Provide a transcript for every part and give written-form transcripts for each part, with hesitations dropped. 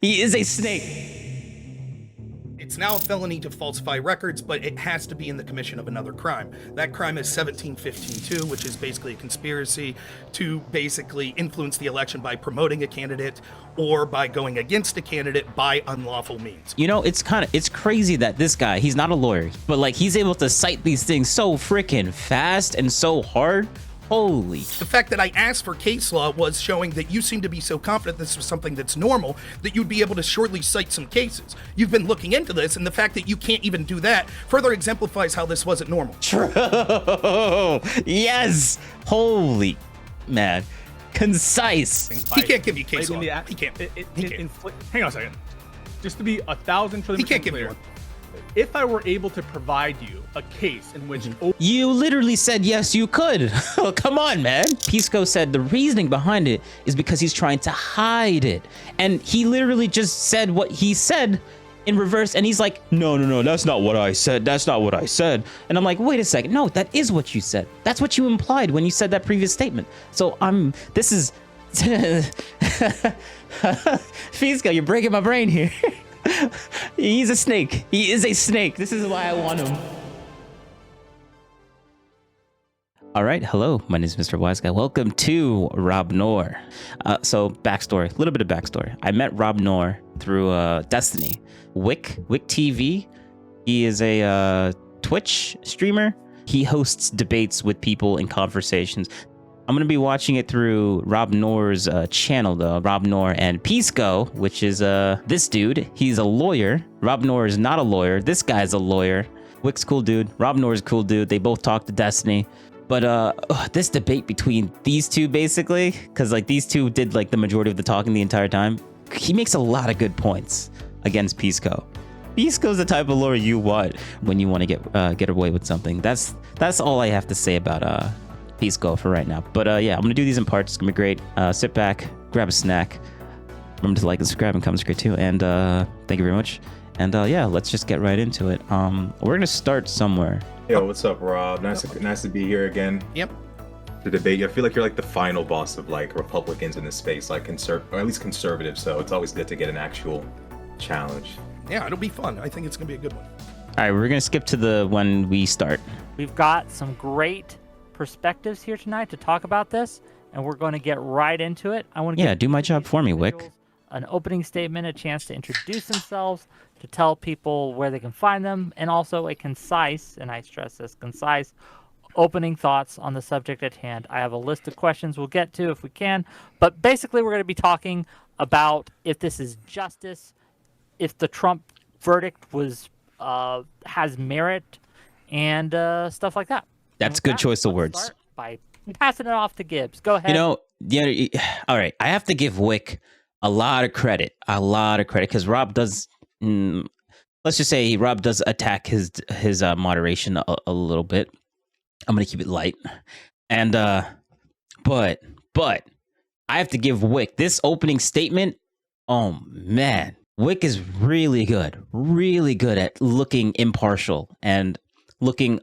He is a snake. It's now a felony to falsify records, but it has to be in the commission of another crime. That crime is 1715-2, which is basically a conspiracy to basically influence the election by promoting a candidate or by going against a candidate by unlawful means. You know, it's crazy that this guy, he's not a lawyer, but like he's able to cite these things so freaking fast and so hard. Holy. The fact that I asked for case law was showing that you seem to be so confident this was something that's normal that you'd be able to shortly cite some cases. You've been looking into this, and the fact that you can't even do that further exemplifies how this wasn't normal. True. Yes. Holy man. Concise. He can't give you case law. He can't. Hang on a second. Just to be 1,000 trillion He can't give clear, you one. if I were able to provide you a case in which You literally said yes, you could. Come on, man. Pisco said the reasoning behind it is because he's trying to hide it. And he literally just said what he said in reverse. And he's like, no, that's not what I said. That's not what I said. And I'm like, wait a second. No, that is what you said. That's what you implied when you said that previous statement. So this is, Pisco, you're breaking my brain here. He's a snake. He is a snake. This is why I want him. All right. Hello. My name is Mr. WhyzGuy. Welcome to Rob Noir. So backstory, a little bit of backstory. I met Rob Noir through Destiny. Wick TV. He is a Twitch streamer. He hosts debates with people and conversations. I'm going to be watching it through Rob Noir's channel, though. Rob Noir and Pisco, which is this dude. He's a lawyer. Rob Noir is not a lawyer. This guy's a lawyer. Wick's cool dude. Rob Noir's cool dude. They both talk to Destiny. But this debate between these two, basically, because like these two did like the majority of the talking the entire time. He makes a lot of good points against Pisco. Pisco's the type of lawyer you want when you want to get away with something. That's all I have to say about Pisco for right now. But yeah, I'm gonna do these in parts. It's gonna be great. Sit back, grab a snack. Remember to like and subscribe and comment great too. And thank you very much. And yeah, let's just get right into it. We're gonna start somewhere. Yo, what's up, Rob? Nice to be here again. Yep. The debate. I feel like you're like the final boss of like Republicans in this space, like or at least conservatives. So it's always good to get an actual challenge. Yeah, it'll be fun. I think it's gonna be a good one. All right, we're gonna skip to the when we start. We've got some great perspectives here tonight to talk about this, and we're going to get right into it. I want to do my job for me, Wick. An opening statement, a chance to introduce themselves, to tell people where they can find them, and also a concise, and I stress this, concise, opening thoughts on the subject at hand. I have a list of questions we'll get to if we can, but basically we're going to be talking about if this is justice, if the Trump verdict was has merit, and stuff like that. That's a good choice of words. Start by passing it off to Gibbs. Go ahead. You know, yeah. All right, I have to give Wick a lot of credit, because Rob does. Let's just say Rob does attack his moderation a little bit. I'm gonna keep it light, and but I have to give Wick this opening statement. Oh man, Wick is really good at looking impartial and looking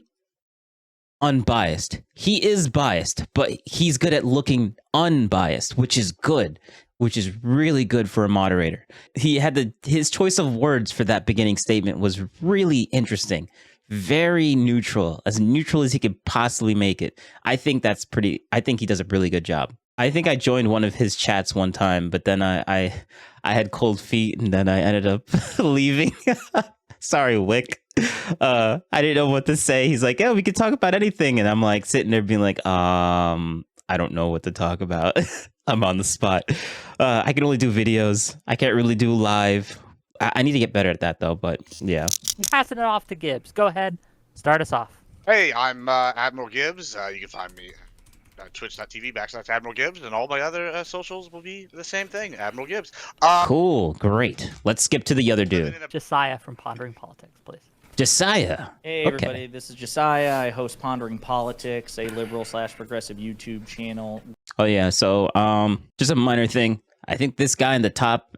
unbiased. He is biased, but he's good at looking unbiased, which is good, which is really good for a moderator. He had his choice of words for that beginning statement was really interesting. Very neutral as he could possibly make it. I think he does a really good job. I think I joined one of his chats one time, but then I had cold feet and then I ended up leaving. Sorry, Wick. I didn't know what to say. He's like, yeah, we could talk about anything. And I'm like sitting there being like, I don't know what to talk about. I'm on the spot. I can only do videos. I can't really do live. I need to get better at that though, but yeah. Passing it off to Gibbs. Go ahead. Start us off. Hey, I'm Admiral Gibbs. You can find me at twitch.tv/Admiral Gibbs, and all my other socials will be the same thing, Admiral Gibbs. Cool, great. Let's skip to the other dude. Josiah from Pondering Politics, please. Josiah. Hey everybody, This is Josiah. I host Pondering Politics, a liberal/progressive YouTube channel. Oh yeah, so just a minor thing. I think this guy in the top,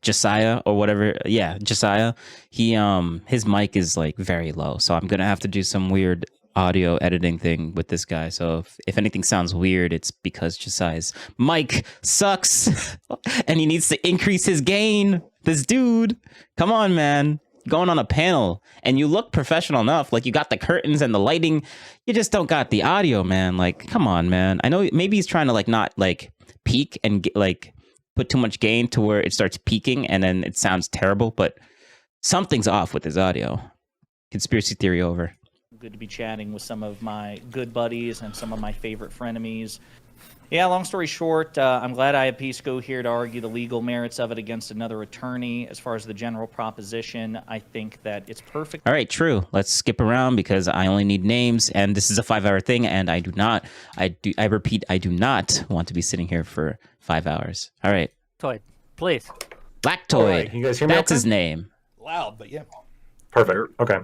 Josiah or whatever, yeah, Josiah. He his mic is like very low, so I'm gonna have to do some weird audio editing thing with this guy. So if anything sounds weird, it's because Josiah's mic sucks and he needs to increase his gain. This dude, come on, man. Going on a panel and you look professional enough, like you got the curtains and the lighting, you just don't got the audio, man. Like, come on, man. I know maybe he's trying to like not like peak and get, like put too much gain to where it starts peaking and then it sounds terrible, but something's off with his audio. Conspiracy theory over. Good to be chatting with some of my good buddies and some of my favorite frenemies. Yeah, long story short, I'm glad I have Pisco here to argue the legal merits of it against another attorney. As far as the general proposition, I think that it's perfect. All right, true. Let's skip around because I only need names, and this is a 5-hour thing, and I repeat, I do not want to be sitting here for 5 hours. All right. Toy, please. Lactoid. Right, can you guys hear me? That's okay? his name. Loud, but yeah. Perfect. Okay.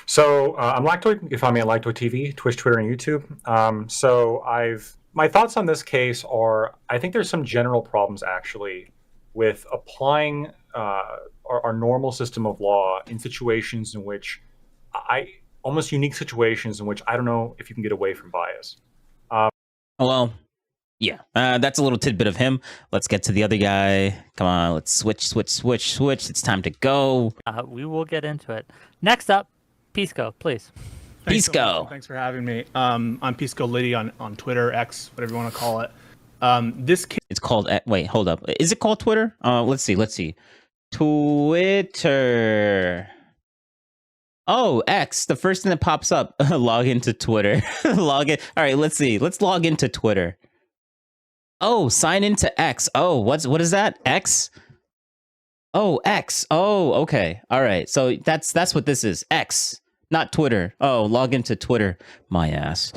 So I'm Lactoid. You can find me at Lactoid TV, Twitch, Twitter, and YouTube. My thoughts on this case are, I think there's some general problems actually with applying our normal system of law in situations in which almost unique situations in which I don't know if you can get away from bias. Well, yeah, that's a little tidbit of him. Let's get to the other guy. Come on, let's switch. It's time to go. We will get into it. Next up, Pisco, please. Thanks so Pisco. much. Thanks for having me. I'm Pisco Liddy on Twitter, X, whatever you want to call it. This case, It's called. Wait, hold up. Is it called Twitter? Let's see. Twitter. Oh, X. The first thing that pops up. Log into Twitter. Log in. All right. Let's see. Let's log into Twitter. Oh, sign into X. Oh, what is that? X. Oh, X. Oh, okay. All right. So that's what this is. X. Not Twitter. Oh, log into Twitter. My ass.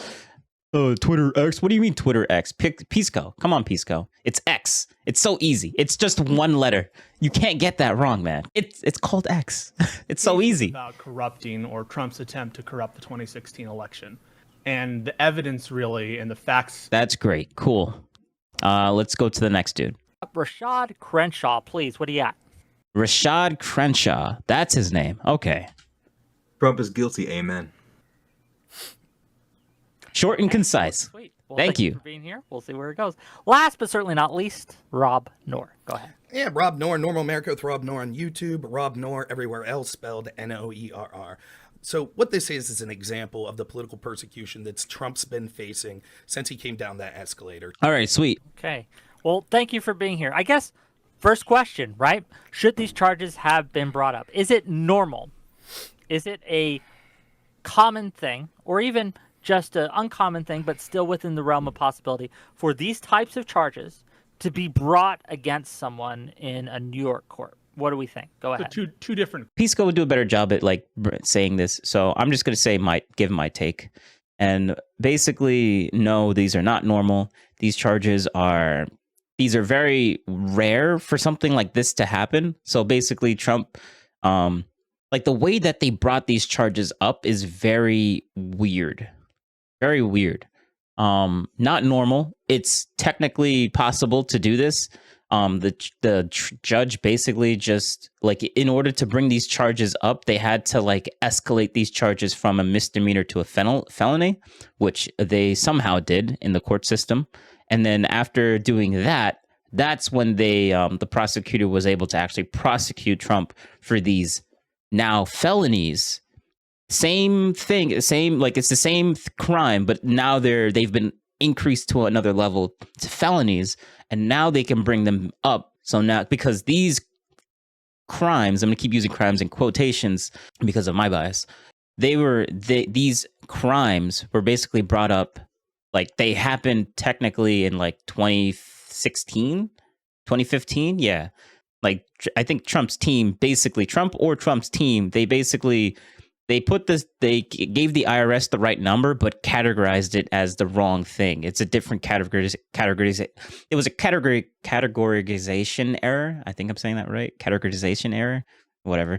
Oh, Twitter X? What do you mean Twitter X? Pisco. Come on, Pisco. It's X. It's so easy. It's just one letter. You can't get that wrong, man. It's called X. It's so easy. about corrupting or Trump's attempt to corrupt the 2016 election. And the evidence really and the facts. That's great. Cool. Let's go to the next dude. Rashad Crenshaw, please. What do you got? Rashad Crenshaw. That's his name. Okay. Trump is guilty. Amen. Short and concise. Sweet. Well, Thank you. for being here. We'll see where it goes. Last but certainly not least, Rob Noor. Go ahead. Yeah, Rob Noor, Normal America with Rob Noor on YouTube, Rob Noor everywhere else, spelled Noerr. So what this is an example of the political persecution that Trump's been facing since he came down that escalator. All right, sweet. Okay. Well, thank you for being here. I guess first question, right? Should these charges have been brought up? Is it normal? Is it a common thing, or even just an uncommon thing, but still within the realm of possibility for these types of charges to be brought against someone in a New York court? What do we think? Go ahead. So two different. Pisco would do a better job at like saying this, so I'm just gonna say give my take. And basically, no, these are not normal. These are very rare for something like this to happen. So basically, Trump, like the way that they brought these charges up is very weird. Very weird. Not normal. It's technically possible to do this. The judge basically just like, in order to bring these charges up, they had to like escalate these charges from a misdemeanor to a felony, which they somehow did in the court system. And then after doing that, that's when the prosecutor was able to actually prosecute Trump for these now felonies. Same thing, it's the same crime, but now they've been increased to another level to felonies, and now they can bring them up. So now, because these crimes, I'm going to keep using crimes in quotations because of my bias, these crimes were basically brought up, like they happened technically in like 2016, 2015, yeah. Like I think Trump's team, Trump or Trump's team, they gave the IRS the right number, but categorized it as the wrong thing. It's a different categories. It was a categorization error. I think I'm saying that right. Categorization error, whatever.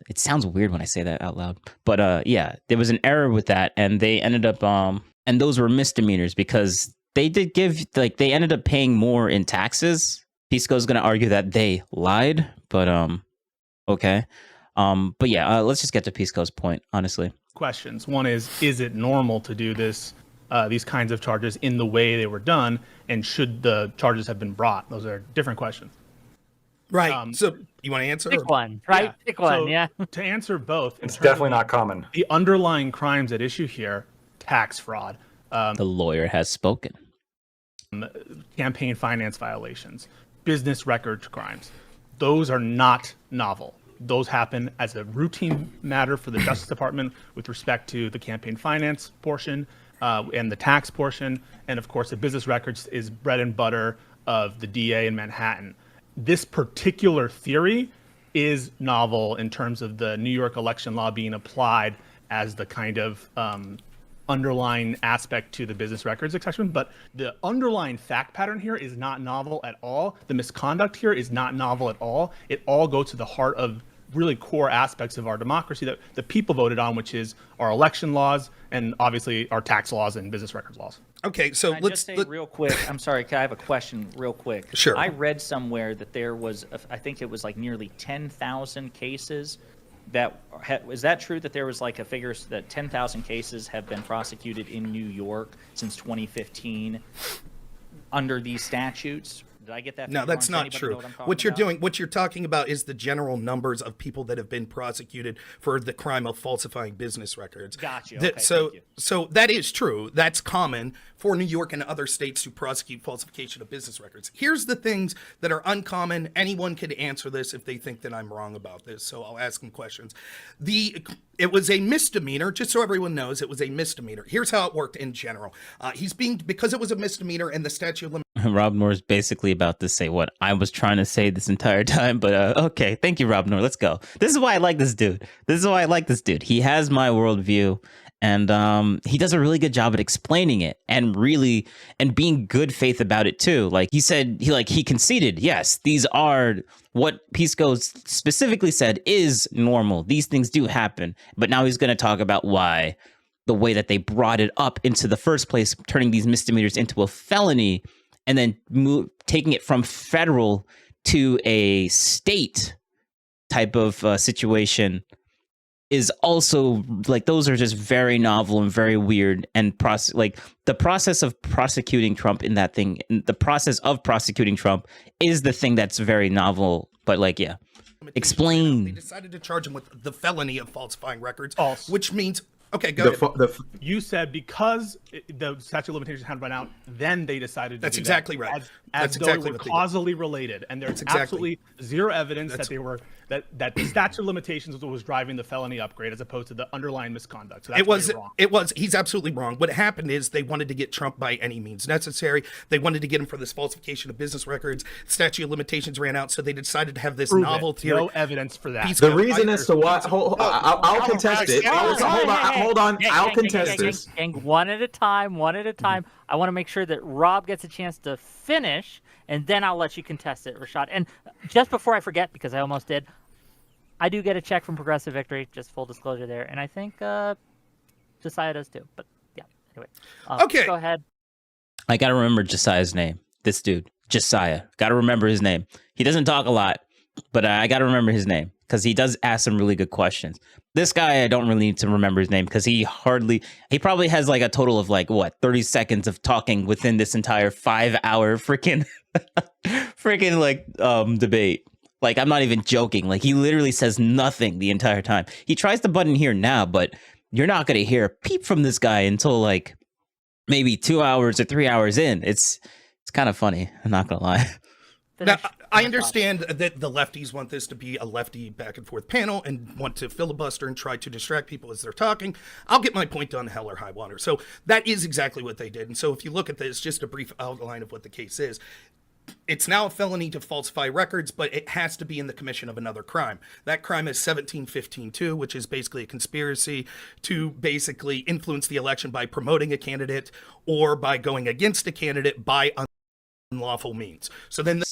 It sounds weird when I say that out loud, but yeah, there was an error with that, and they ended up and those were misdemeanors because they ended up paying more in taxes. Pisco's going to argue that they lied, but okay. But yeah, let's just get to Pisco's point, honestly. questions. One is it normal to do this, these kinds of charges in the way they were done, and should the charges have been brought? Those are different questions. Right. So you want to answer? Pick one, right? Yeah. Pick one, So yeah. To answer both, in It's terms definitely of not common. the underlying crimes at issue here: tax fraud, The lawyer has spoken. campaign finance violations, business records crimes. Those are not novel. Those happen as a routine matter for the Justice Department with respect to the campaign finance portion and the tax portion. And of course, the business records is bread and butter of the DA in Manhattan. This particular theory is novel in terms of the New York election law being applied as the kind of underlying aspect to the business records exception, but the underlying fact pattern here is not novel at all. The misconduct here is not novel at all. It all goes to the heart of really core aspects of our democracy that the people voted on, which is our election laws and obviously our tax laws and business records laws. Okay, so Can I just say real quick, I'm sorry, I have a question real quick. Sure. I read somewhere that there was, I think it was like nearly 10,000 cases that, is that true that there was like a figure that 10,000 cases have been prosecuted in New York since 2015 under these statutes? Did I get that? No, figure that's wrong? not Does true. anybody know what I'm What you're talking doing, what you're talking about is the general numbers of people that have been prosecuted for the crime of falsifying business records. Gotcha. That- Okay, so, thank you. so that is true. That's common for New York and other states to prosecute falsification of business records. Here's the things that are uncommon. Anyone could answer this if they think that I'm wrong about this. So I'll ask them questions. It was a misdemeanor, just so everyone knows, it was a misdemeanor. Here's how it worked in general. Because it was a misdemeanor and the statute of limitations. Rob Nor's basically about to say what I was trying to say this entire time, but okay, thank you, Rob Nor. Let's go. This is why I like this dude. He has my worldview, and he does a really good job at explaining it and being good faith about it too. Like he said, he conceded, yes, these are what Pisco specifically said is normal. These things do happen, but now he's going to talk about why the way that they brought it up into the first place, turning these misdemeanors into a felony, and then taking it from federal to a state type of situation is also like, those are just very novel and very weird. And the process of prosecuting Trump in that thing, the process of prosecuting Trump is the thing that's very novel. But They explain. decided to charge him with the felony of falsifying records, False. which means, okay, go ahead. You said because the statute of limitations had run out, then they decided to That's do exactly that, right. As That's though exactly they were what they did. causally related, and there's That's exactly- absolutely zero evidence that they were that the statute of limitations was driving the felony upgrade as opposed to the underlying misconduct. So that's why you're wrong. It was. He's absolutely wrong. What happened is they wanted to get Trump by any means necessary. They wanted to get him for this falsification of business records. Statute of limitations ran out, so they decided to have this Prove novel it. theory. No evidence for that. Pisco, The reason as to why, I'll contest it. Hold on, I'll contest this. Gang, one at a time. I want to make sure that Rob gets a chance to finish, and then I'll let you contest it, Rashad. And just before I forget, because I almost did, I do get a check from Progressive Victory, just full disclosure there, and I think Josiah does too. But yeah, anyway. Okay. Go ahead. I got to remember Josiah's name. This dude, Josiah. Got to remember his name. He doesn't talk a lot, but I got to remember his name because he does ask some really good questions. This guy, I don't really need to remember his name because he probably has like a total of 30 seconds of talking within this entire 5-hour freaking debate. Like, I'm not even joking. Like, he literally says nothing the entire time. He tries to butt in here now, but you're not going to hear a peep from this guy until maybe 2 hours or 3 hours in. It's kind of funny. I'm not going to lie. Now, I understand that the lefties want this to be a lefty back and forth panel and want to filibuster and try to distract people as they're talking. I'll get my point done, hell or high water. So that is exactly what they did. And so if you look at this, just a brief outline of what the case is. It's now a felony to falsify records, but it has to be in the commission of another crime. That crime is 1715-2, which is basically a conspiracy to basically influence the election by promoting a candidate or by going against a candidate by unlawful means. So then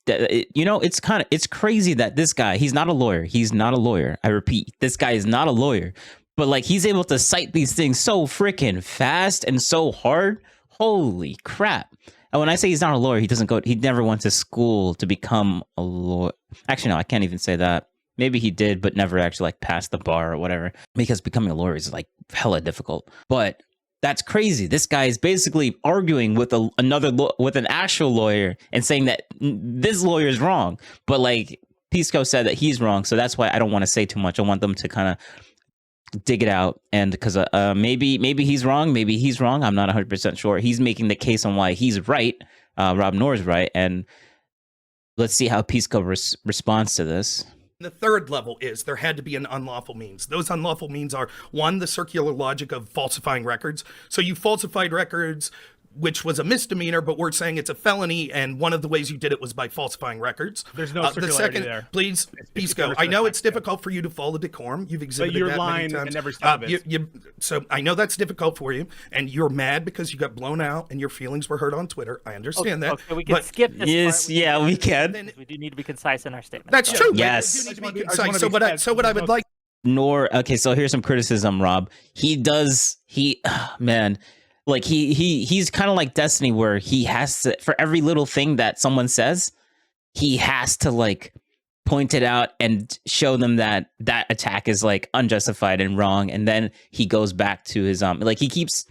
it's crazy that this guy, he's not a lawyer. I repeat, this guy is not a lawyer, but he's able to cite these things so freaking fast and so hard. Holy crap. And when I say he's not a lawyer, he never went to school to become a lawyer. Actually, no, I can't even say that. Maybe he did, but never actually like passed the bar or whatever. Because becoming a lawyer is like hella difficult. But that's crazy. This guy is basically arguing with with an actual lawyer and saying that this lawyer is wrong. But like Pisco said that he's wrong, so that's why I don't want to say too much. I want them to kind of dig it out, and because maybe he's wrong, maybe he's wrong. I'm not 100% sure. He's making the case on why he's right. Rob Noor's right, and let's see how Pisco responds to this. The third level is there had to be an unlawful means. Those unlawful means are, one, the circular logic of falsifying records. So you falsified records, which was a misdemeanor, but we're saying it's a felony, and one of the ways you did it was by falsifying records. There's no circularity there. Please, Pisco, I know it's difficult for you to follow decorum. You've exhibited that many times. In every step of it. So I know that's difficult for you, and you're mad because you got blown out and your feelings were hurt on Twitter. I understand that. Okay, we can skip this yes, part. Yeah, we can. We do need to be concise in our statement. That's true. Yes. We do need to be concise. So what I would like. Okay, so here's some criticism, Rob. Man, like he's kind of like Destiny, where he has to, for every little thing that someone says, he has to like point it out and show them that that attack is like unjustified and wrong, and then he goes back to his like he keeps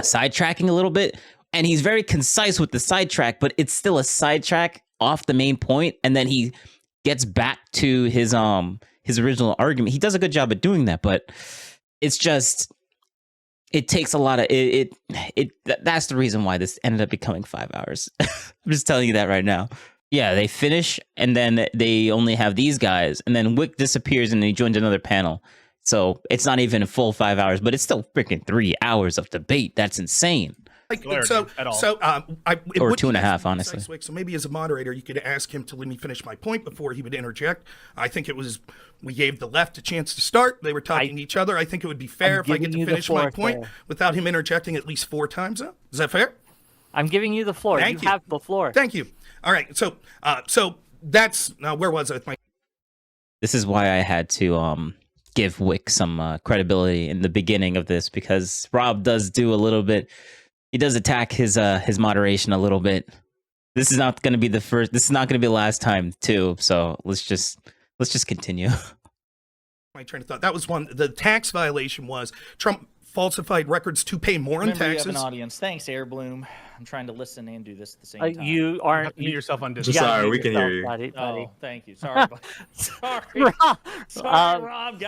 sidetracking a little bit, and he's very concise with the sidetrack, but it's still a sidetrack off the main point, and then he gets back to his original argument. He does a good job at doing that, but it's just, it takes a lot of that's the reason why this ended up becoming 5 hours. I'm just telling you that right now. Yeah, they finish, and then they only have these guys, and then Wick disappears and he joins another panel. So it's not even a full 5 hours, but it's still freaking 3 hours of debate. That's insane. Or 2.5, honestly. So maybe as a moderator, you could ask him to let me finish my point before he would interject. I think we gave the left a chance to start. They were talking to each other. I think it would be fair if I get to finish my point without him interjecting at least 4 times. Is that fair? I'm giving you the floor. You have the floor. Thank you. All right. So that's now. Where was I with my? This is why I had to give Wick some credibility in the beginning of this, because Rob does do a little bit. He does attack his moderation a little bit. This is not going to be the first. This is not going to be the last time too. So let's just continue. My train of thought. That was one. The tax violation was Trump falsified records to pay more in taxes. You have an audience. Thanks, Airbloom. I'm trying to listen and do this at the same time. You aren't. You yourself on Discord. Sorry, we can hear you. Buddy. Oh, thank you. Sorry. Sorry. Sorry, Rob.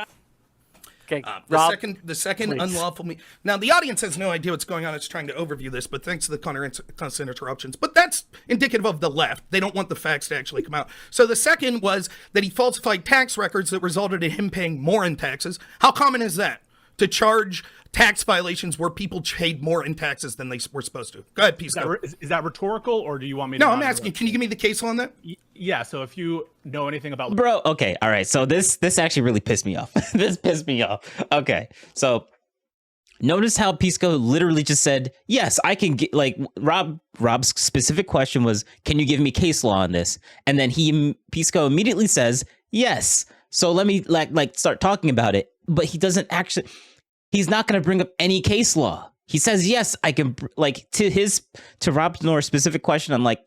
Okay, the second please. Unlawful Now, the audience has no idea what's going on. It's trying to overview this, but thanks to the constant interruptions. But that's indicative of the left. They don't want the facts to actually come out. So the second was that he falsified tax records that resulted in him paying more in taxes. How common is that? To charge tax violations where people paid more in taxes than they were supposed to. Go ahead, Pisco. Is that rhetorical, or do you want me to? No, I'm asking. Can you give me the case on that? Yeah. So if you know anything about, bro, okay, all right. So this actually really pissed me off. This pissed me off. Okay, so notice how Pisco literally just said, "Yes, I can get." Like Rob's specific question was, "Can you give me case law on this?" And then Pisco immediately says, "Yes." So let me like start talking about it. But he doesn't actually. He's not going to bring up any case law. He says, yes, I can, like, to Rob Noor's specific question, I'm like,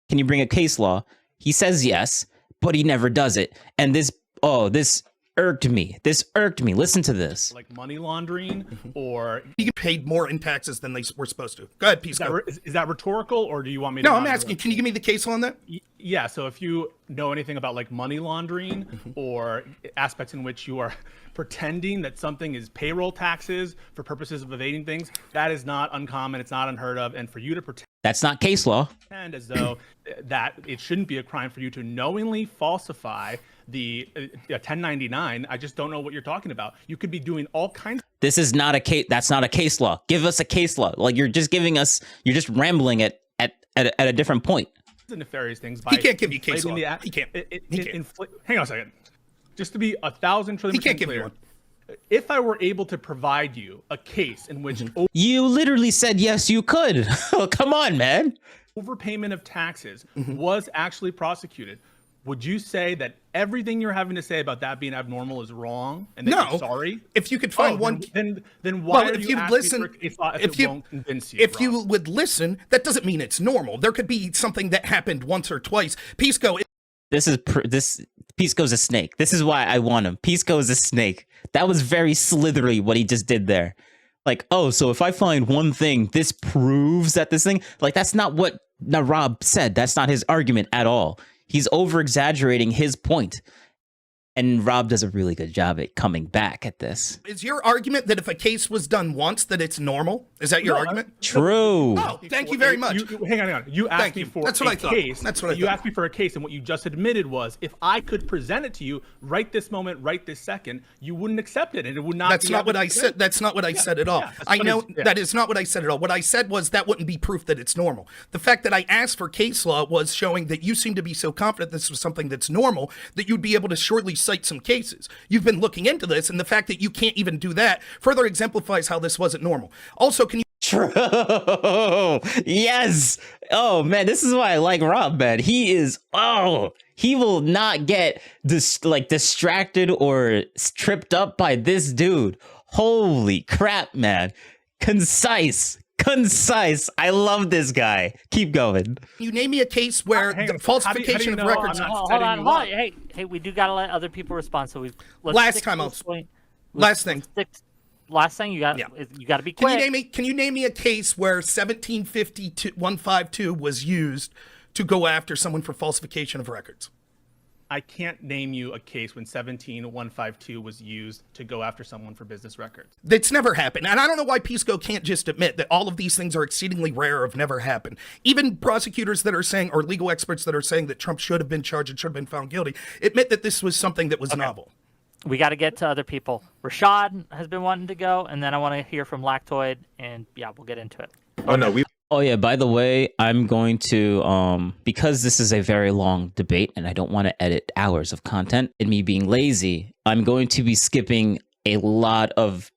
can you bring a case law? He says yes, but he never does it. And this irked me. Listen to this. Like money laundering, or he paid more in taxes than they were supposed to. Go ahead, Pisco. Is that rhetorical, or do you want me to? No, I'm asking. Can you give me the case on that? Yeah. So if you know anything about like money laundering or aspects in which you are pretending that something is payroll taxes for purposes of evading things, that is not uncommon. It's not unheard of. And for you to pretend, that's not case law. As though that it shouldn't be a crime for you to knowingly falsify the 1099. I just don't know what you're talking about. You could be doing all kinds. This is not a case. That's not a case law. Give us a case law. Like you're just rambling at a different point. Nefarious things. He can't give you case law. He can't. Hang on a second. Just to be 1,000 trillion. He can't give you one. If I were able to provide you a case in which you literally said yes, you could. Come on, man. Overpayment of taxes was actually prosecuted, would you say that everything you're having to say about that being abnormal is wrong? And that you're sorry? If you could find one, then why are you asking for a case law if it won't convince you? If you would listen, that doesn't mean it's normal. There could be something that happened once or twice. Pisco. This Pisco's a snake. This is why I want him. Pisco is a snake. That was very slithery what he just did there. Like, oh, so if I find one thing, this proves that this thing, like, that's not what Rob said. That's not his argument at all. He's over exaggerating his point. And Rob does a really good job at coming back at this. Is your argument that if a case was done once, that it's normal? Is that your argument? True. Oh, thank you very much. Hang on. You asked Thank me you. for That's what a I thought. case. That's what I You thought. asked me for a case, and what you just admitted was, if I could present it to you right this moment, right this second, you wouldn't accept it, and it would not. That's not what I said. That's not what I said at all. yeah, that's I what know it's- yeah. that is not what I said at all. What I said was that wouldn't be proof that it's normal. The fact that I asked for case law was showing that you seem to be so confident this was something that's normal that you'd be able to surely cite some cases. You've been looking into this, and the fact that you can't even do that further exemplifies how this wasn't normal. Also, can you True. Yes. Oh man, this is why I like Rob, man. He will not get distracted or tripped up by this dude. Holy crap, man. Concise. I love this guy. Keep going. you name me a case where Hang the on. falsification How do you of know records? I'm not Hold setting on, you hold on. up? Hey, we do gotta let other people respond. So let's Last stick time to I'll- this point. Last thing. Last thing you got. Yeah. You got to be Can quick. you name me a case where 152 was used to go after someone for falsification of records? I can't name you a case when 17152 was used to go after someone for business records. That's never happened. And I don't know why Pisco can't just admit that all of these things are exceedingly rare or have never happened. Even prosecutors that are saying, or legal experts that are saying that Trump should have been charged and should have been found guilty, admit that this was something that was novel. We got to get to other people. Rashad has been wanting to go, and then I want to hear from Lactoid, and yeah, we'll get into it. Oh no, we Oh yeah, by the way, I'm going to because this is a very long debate and I don't want to edit hours of content and me being lazy, I'm going to be skipping a lot of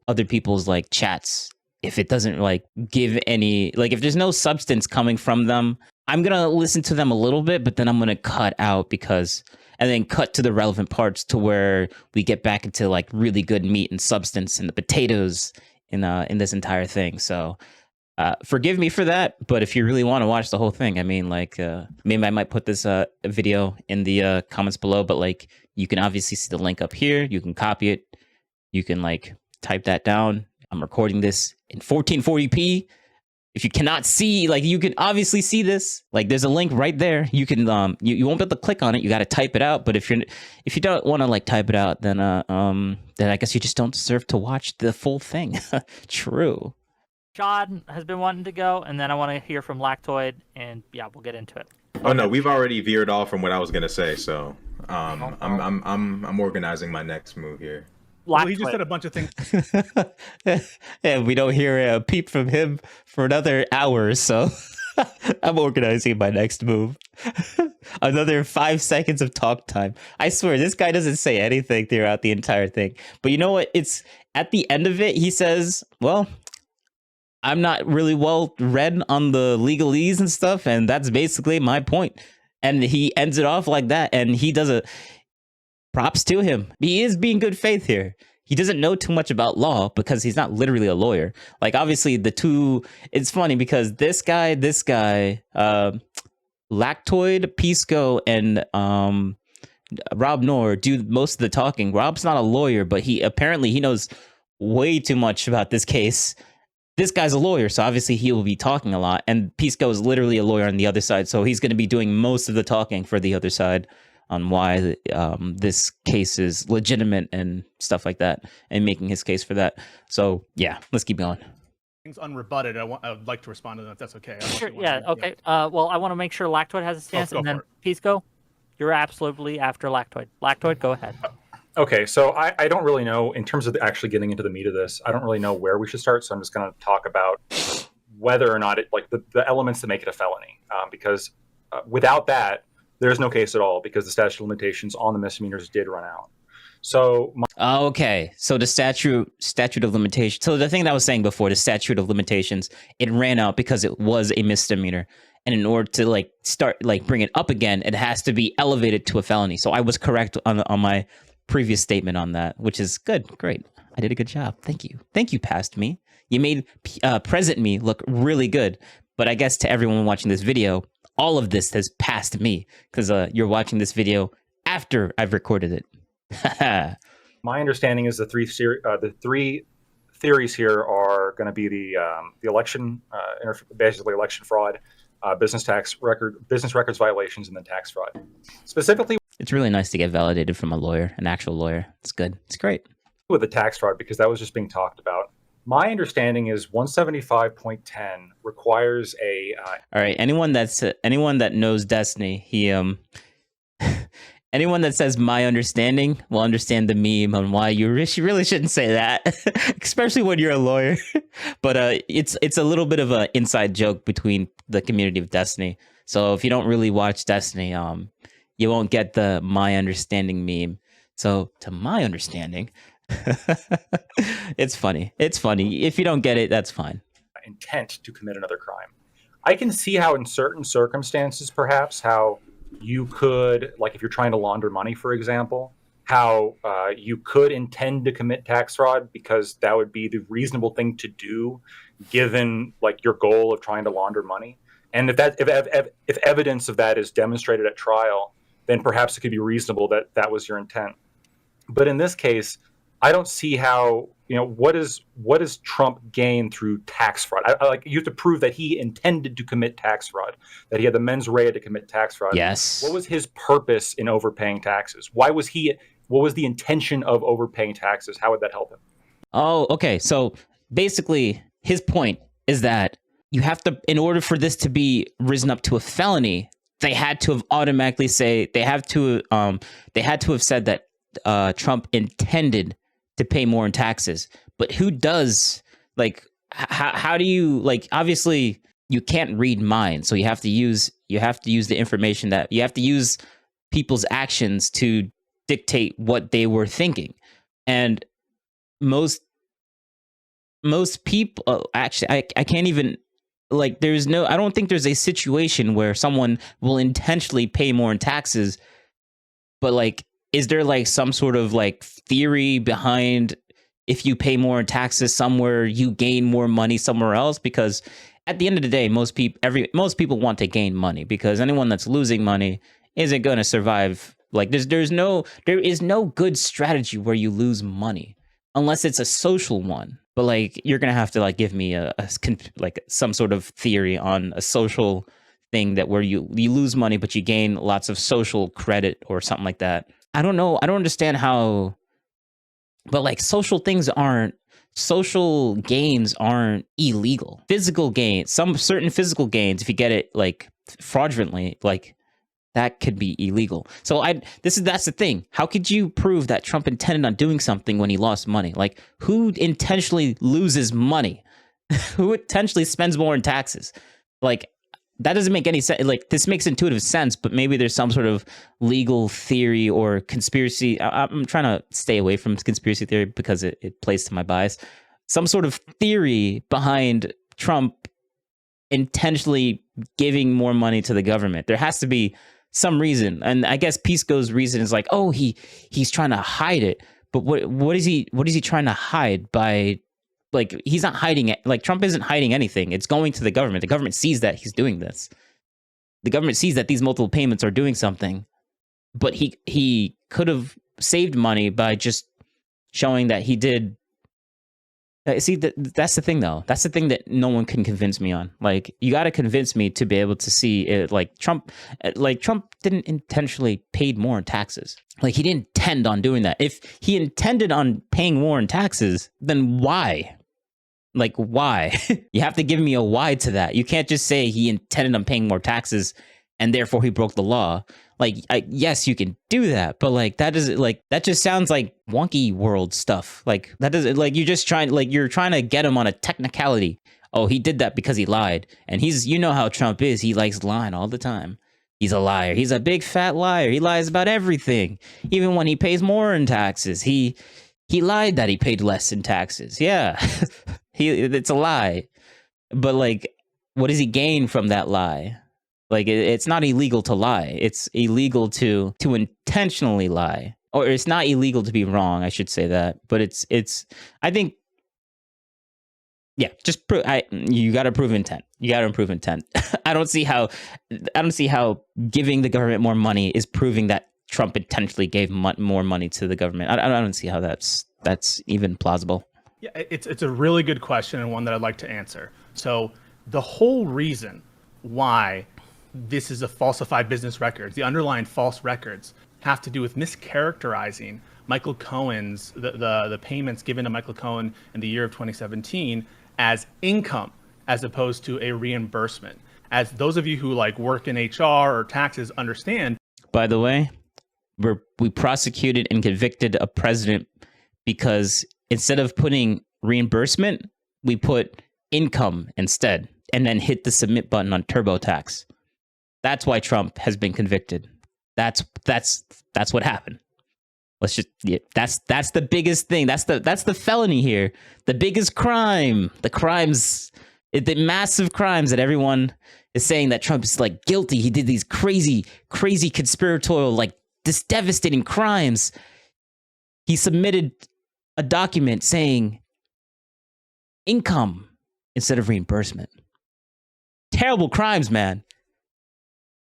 other people's like chats. If it doesn't like give any, like if there's no substance coming from them, I'm going to listen to them a little bit, but then I'm going to cut out and then cut to the relevant parts to where we get back into like really good meat and substance and the potatoes in this entire thing. So forgive me for that, but if you really want to watch the whole thing, I mean, like, maybe I might put this video in the comments below, but like, you can obviously see the link up here. You can copy it. You can like type that down. I'm recording this in 1440p. If you cannot see, like, you can obviously see this. Like, there's a link right there. You can, you won't be able to click on it. You got to type it out. But if you don't want to like type it out, then I guess you just don't deserve to watch the full thing. True. Rashad has been wanting to go, and then I want to hear from Lactoid, and yeah, we'll get into it. Oh no, we've already veered off from what I was gonna say, so I'm organizing my next move here. Well, he just said a bunch of things. And we don't hear a peep from him for another hour, so I'm organizing my next move. Another 5 seconds of talk time. I swear, this guy doesn't say anything throughout the entire thing. But you know what? It's at the end of it, he says, well, I'm not really well read on the legalese and stuff, and that's basically my point. And he ends it off like that, and he does props to him. He is being good faith here. He doesn't know too much about law because he's not literally a lawyer. Like, obviously, it's funny because this guy, Lactoid, Pisco, and Rob Noor do most of the talking. Rob's not a lawyer, but he knows way too much about this case. This guy's a lawyer, so obviously he will be talking a lot. And Pisco is literally a lawyer on the other side, so he's going to be doing most of the talking for the other side on why this case is legitimate and stuff like that, and making his case for that. So yeah, let's keep going. Things unrebutted. I would like to respond to them if that's okay. Sure, yeah, okay. Well, I want to make sure Lactoid has a stance, go and then for it. Pisco, you're absolutely after Lactoid. Lactoid, go ahead. Okay, so I don't really know, in terms of actually getting into the meat of this, I don't really know where we should start, so I'm just going to talk about whether or not the elements that make it a felony, because without that, there's no case at all, because the statute of limitations on the misdemeanors did run out. So okay, so the statute of limitations. So the thing that I was saying before, the statute of limitations, it ran out because it was a misdemeanor, and in order to bring it up again, it has to be elevated to a felony. So I was correct on my previous statement on that, which is good. Great. I did a good job. Thank you, past me. You made present me look really good. But I guess to everyone watching this video, all of this has passed me because you're watching this video after I've recorded it. My understanding is the three theories here are going to be the election, basically election fraud, business records violations, and then tax fraud. Specifically, it's really nice to get validated from a lawyer, an actual lawyer. It's good. It's great. With the tax fraud, because that was just being talked about. My understanding is 175.10 requires a. All right. Anyone that knows Destiny, anyone that says my understanding will understand the meme on why you really shouldn't say that, especially when you're a lawyer. But it's a little bit of an inside joke between the community of Destiny. So if you don't really watch Destiny, you won't get the my understanding meme. So to my understanding, it's funny. It's funny. If you don't get it, that's fine. Intent to commit another crime. I can see how in certain circumstances, perhaps, how you could, like if you're trying to launder money, for example, how you could intend to commit tax fraud because that would be the reasonable thing to do given like your goal of trying to launder money. And if evidence of that is demonstrated at trial, then perhaps it could be reasonable that that was your intent. But in this case, I don't see how, what does Trump gain through tax fraud? You have to prove that he intended to commit tax fraud, that he had the mens rea to commit tax fraud. Yes. What was his purpose in overpaying taxes? What was the intention of overpaying taxes? How would that help him? Oh, okay. So basically his point is that you have to, in order for this to be risen up to a felony, they had to have automatically they had to have said that Trump intended to pay more in taxes. But who does, like, how do you, like, obviously you can't read minds, so you have to use the information that you have to use people's actions to dictate what they were thinking. And most people, actually, I can't even, like, I don't think there's a situation where someone will intentionally pay more in taxes, but like, is there like some sort of like theory behind if you pay more in taxes somewhere, you gain more money somewhere else? Because at the end of the day, most people want to gain money, because anyone that's losing money isn't going to survive. Like there is no good strategy where you lose money unless it's a social one. But like, you're going to have to like give me like some sort of theory on a social thing that where you lose money, but you gain lots of social credit or something like that. I don't know. I don't understand how, but like social gains aren't illegal. Physical gains, some certain physical gains, if you get it like fraudulently, like that could be illegal. So that's the thing. How could you prove that Trump intended on doing something when he lost money? Like, who intentionally loses money? Who intentionally spends more in taxes? Like, that doesn't make any sense. Like, this makes intuitive sense, but maybe there's some sort of legal theory or conspiracy. I'm trying to stay away from conspiracy theory because it plays to my bias. Some sort of theory behind Trump intentionally giving more money to the government. There has to be some reason. And I guess Pisco's reason is like, oh, he's trying to hide it. But what is he trying to hide by? Like, he's not hiding it. Like, Trump isn't hiding anything. It's going to the government. The government sees that he's doing this. The government sees that these multiple payments are doing something. But he could have saved money by just showing that he did. See, that's the thing, though. That's the thing that no one can convince me on. Like, you got to convince me to be able to see it. Like, Trump didn't intentionally pay more in taxes. Like, he didn't intend on doing that. If he intended on paying more in taxes, then why? Like, why? You have to give me a why to that. You can't just say he intended on paying more taxes and therefore he broke the law. Like, yes, you can do that, but like, that just sounds like wonky world stuff. Like, that doesn't, like, you're trying to get him on a technicality. Oh, he did that because he lied. And you know how Trump is. He likes lying all the time. He's a liar. He's a big fat liar. He lies about everything. Even when he pays more in taxes, he lied that he paid less in taxes. Yeah. It's a lie. But like, what does he gain from that lie? Like, it's not illegal to lie. It's illegal to intentionally lie. Or it's not illegal to be wrong, I should say that. But it's I think, yeah, just you got to prove intent. You got to improve intent. I don't see how giving the government more money is proving that Trump intentionally gave more money to the government. I don't see how that's even plausible. Yeah, it's a really good question and one that I'd like to answer. So the whole reason why this is a falsified business records, the underlying false records, have to do with mischaracterizing Michael Cohen's the payments given to Michael Cohen in the year of 2017 as income as opposed to a reimbursement. As those of you who like work in HR or taxes understand. By the way, we prosecuted and convicted a president because instead of putting reimbursement, we put income instead, and then hit the submit button on TurboTax. That's why Trump has been convicted. That's what happened. That's the biggest thing. That's the felony here. The biggest crime. The massive crimes that everyone is saying that Trump is like guilty. He did these crazy conspiratorial, like this devastating crimes. He submitted a document saying income instead of reimbursement. Terrible crimes, man.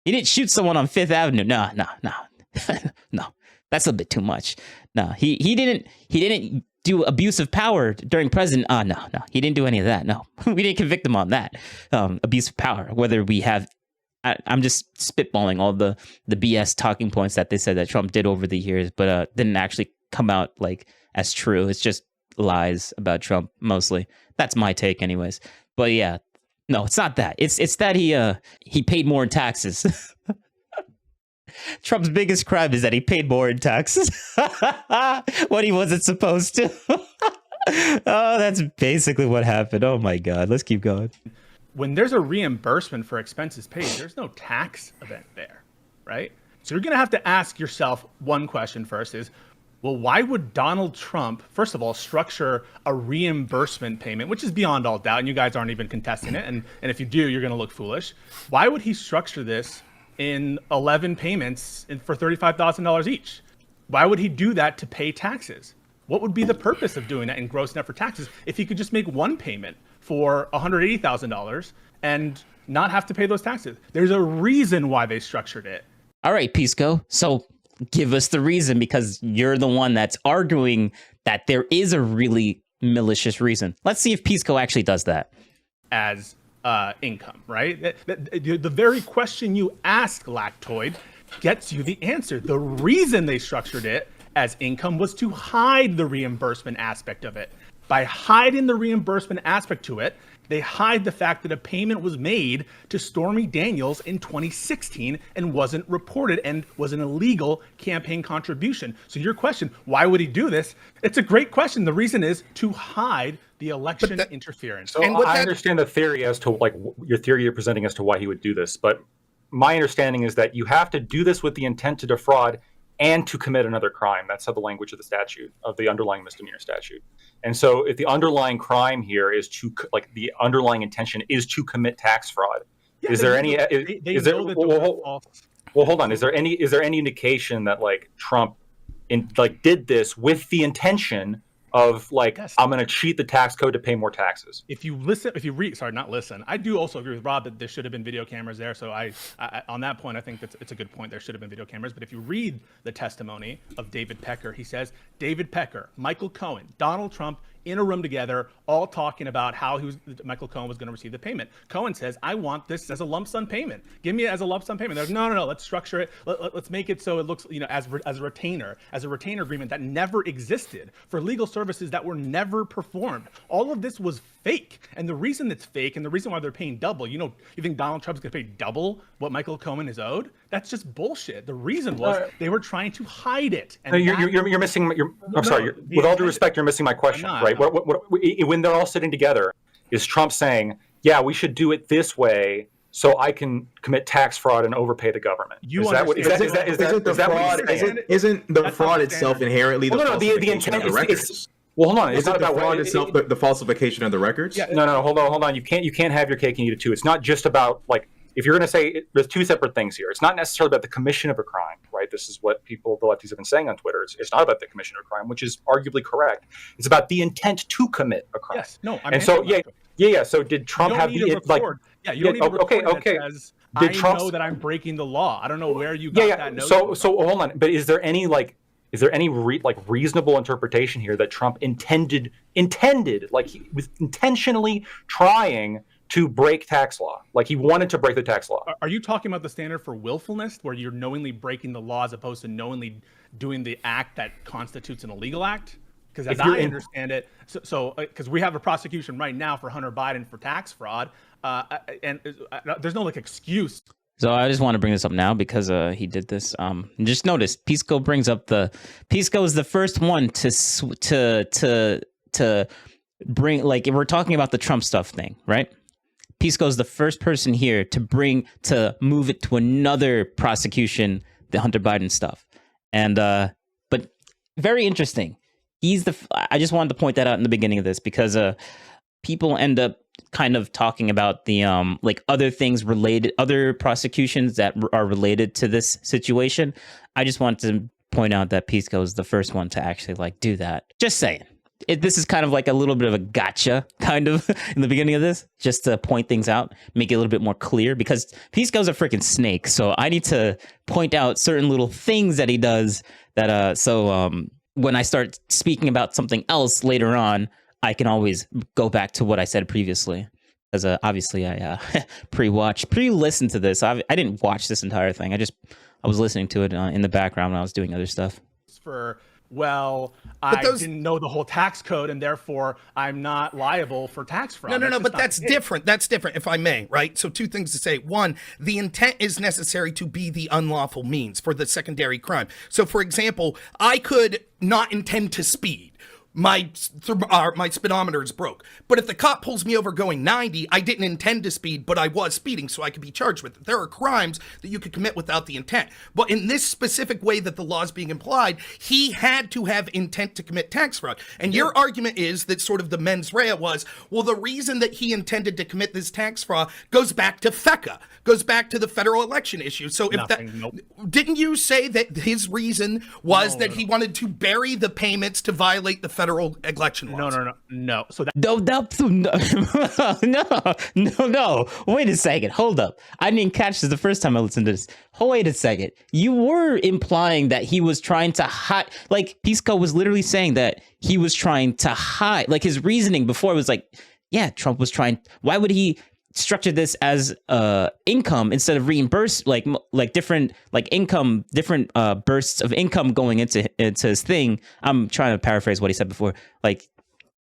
He didn't shoot someone on Fifth Avenue. No. No. That's a bit too much. No, he didn't do abuse of power during president. No. He didn't do any of that. No. We didn't convict him on that. Abuse of power. Whether we have I'm just spitballing all the BS talking points that they said that Trump did over the years, but didn't actually come out like as true. It's just lies about Trump mostly. That's my take anyways. But yeah, no, it's not that. It's that he paid more in taxes. Trump's biggest crime is that he paid more in taxes when he wasn't supposed to. Oh, that's basically what happened. Oh my God. Let's keep going. When there's a reimbursement for expenses paid, there's no tax event there, right? So you're going to have to ask yourself one question first is, well, why would Donald Trump, first of all, structure a reimbursement payment, which is beyond all doubt, and you guys aren't even contesting it, and if you do, you're going to look foolish. Why would he structure this in 11 payments for $35,000 each? Why would he do that to pay taxes? What would be the purpose of doing that in gross net for taxes if he could just make one payment for $180,000 and not have to pay those taxes? There's a reason why they structured it. All right, Pisco. So give us the reason, because you're the one that's arguing that there is a really malicious reason. Let's see if Pisco actually does that. As income, right? The very question you ask, Lactoid, gets you the answer. The reason they structured it as income was to hide the reimbursement aspect of it. By hiding the reimbursement aspect to it, they hide the fact that a payment was made to Stormy Daniels in 2016 and wasn't reported and was an illegal campaign contribution. So your question, why would he do this? It's a great question. The reason is to hide the election interference. So I understand the theory as to like your theory you're presenting as to why he would do this, but my understanding is that you have to do this with the intent to defraud and to commit another crime. That's how the language of the statute, of the underlying misdemeanor statute. And so if the underlying crime here is to, like, the underlying intention is to commit tax fraud, is there any, well, hold on. Is there any indication that like Trump did this with the intention of like, yes, I'm going to cheat the tax code to pay more taxes? If you read, I do also agree with Rob that there should have been video cameras there. So I on that point, I think it's a good point. There should have been video cameras. But if you read the testimony of David Pecker, he says, David Pecker, Michael Cohen, Donald Trump in a room together, all talking about how Michael Cohen was going to receive the payment. Cohen says, I want this as a lump sum payment. Give me it as a lump sum payment. They're like, no, let's structure it. Let's make it so it looks, as a retainer agreement that never existed for legal services that were never performed. All of this was fake. And the reason it's fake and the reason why they're paying double, you think Donald Trump's going to pay double what Michael Cohen is owed? That's just bullshit. The reason was they were trying to hide it. And you're missing. With all due respect, you're missing my question, right? When they're all sitting together, is Trump saying, "Yeah, we should do it this way so I can commit tax fraud and overpay the government"? Isn't the fraud itself inherently the falsification of the records? Well, hold on. It's not about fraud itself, the falsification of the records. Yeah, no. Hold on. You can't have your cake and eat it too. It's not just about like. If you're going to say there's two separate things here, it's not necessarily about the commission of a crime, right? This is what the lefties have been saying on Twitter. It's not about the commission of a crime, which is arguably correct. It's about the intent to commit a crime. Yes, no. So did Trump have the like? Yeah, you don't need to record okay. Says, I Trump's- know that I'm breaking the law. I don't know where you got that notion. So hold on. But is there any reasonable interpretation here that Trump intended, like he was intentionally trying to break tax law, like he wanted to break the tax law? Are you talking about the standard for willfulness, where you're knowingly breaking the law as opposed to knowingly doing the act that constitutes an illegal act? Because as I understand it, because we have a prosecution right now for Hunter Biden for tax fraud, and there's no like excuse. So I just want to bring this up now because he did this. Just notice Pisco brings up Pisco is the first one to bring, like, if we're talking about the Trump stuff thing, right? Pisco is the first person here to move it to another prosecution, the Hunter Biden stuff, and but very interesting. I just wanted to point that out in the beginning of this because people end up kind of talking about the like other things related, other prosecutions that are related to this situation. I just want to point out that Pisco is the first one to actually like do that. Just saying. This is kind of like a little bit of a gotcha kind of in the beginning of this, just to point things out, make it a little bit more clear, because Pisco's a freaking snake. So I need to point out certain little things that he does that when I start speaking about something else later on, I can always go back to what I said previously. Because obviously I pre-listened to this. I didn't watch this entire thing. I was listening to it in the background when I was doing other stuff. I didn't know the whole tax code, and therefore I'm not liable for tax fraud. No, but that's different. That's different, if I may, right? So two things to say. One, the intent is necessary to be the unlawful means for the secondary crime. So, for example, I could not intend to speed. My speedometer is broke. But if the cop pulls me over going 90, I didn't intend to speed, but I was speeding, so I could be charged with it. There are crimes that you could commit without the intent. But in this specific way that the law is being implied, he had to have intent to commit tax fraud. And your argument is that sort of the mens rea was, well, the reason that he intended to commit this tax fraud goes back to FECA, goes back to the federal election issue. So if didn't you say that his reason was he wanted to bury the payments to violate the federal election laws? No. So that no. Wait a second. Hold up. I didn't catch this the first time I listened to this. Wait a second. You were implying that he was trying to hide. Like Pisco was literally saying that he was trying to hide. Like his reasoning before was like, yeah, Trump was trying. Why would he structure this as income instead of reimburse, like different income, different bursts of income going into his thing? I'm trying to paraphrase what he said before, like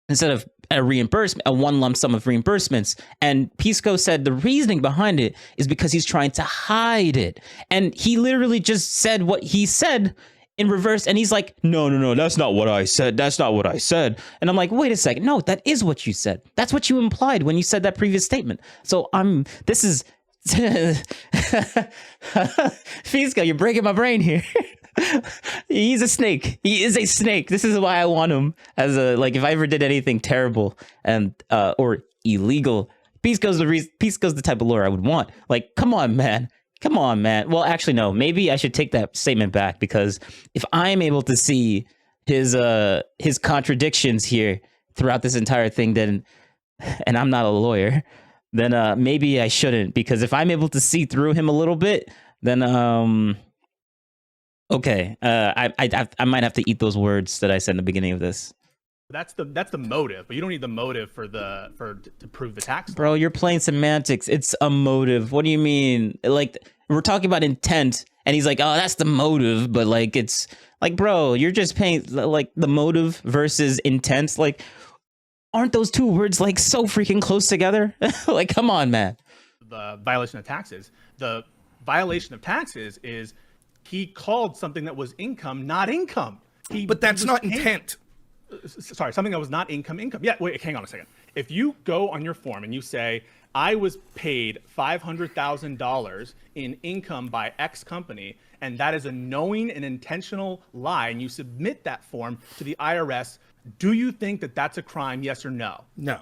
instead of a reimbursement, a one lump sum of reimbursements. And Pisco said the reasoning behind it is because he's trying to hide it, and he literally just said what he said in reverse, and he's like, no, that's not what I said. That's not what I said. And I'm like, wait a second. No, that is what you said. That's what you implied when you said that previous statement. So this is Pisco, you're breaking my brain here. He's a snake. He is a snake. This is why I want him as if I ever did anything terrible and or illegal, Pisco's the type of lawyer I would want. Like, come on, man. Well, actually, no. Maybe I should take that statement back, because if I'm able to see his contradictions here throughout this entire thing, then, and I'm not a lawyer, then maybe I shouldn't. Because if I'm able to see through him a little bit, then okay, I might have to eat those words that I said in the beginning of this. That's the motive, but you don't need the motive to prove the tax. Bro, you're playing semantics. It's a motive. What do you mean? Like, we're talking about intent, and he's like, oh, that's the motive, but like, it's like, bro, you're just paying like the motive versus intent. Like, aren't those two words like so freaking close together? Like, come on, man. The violation of taxes. The violation of taxes is he called something that was income not income. But that's not intent. Sorry, something that was not income. Yeah, wait, hang on a second. If you go on your form and you say, I was paid $500,000 in income by X company, and that is a knowing and intentional lie, and you submit that form to the IRS, do you think that that's a crime, yes or no? No.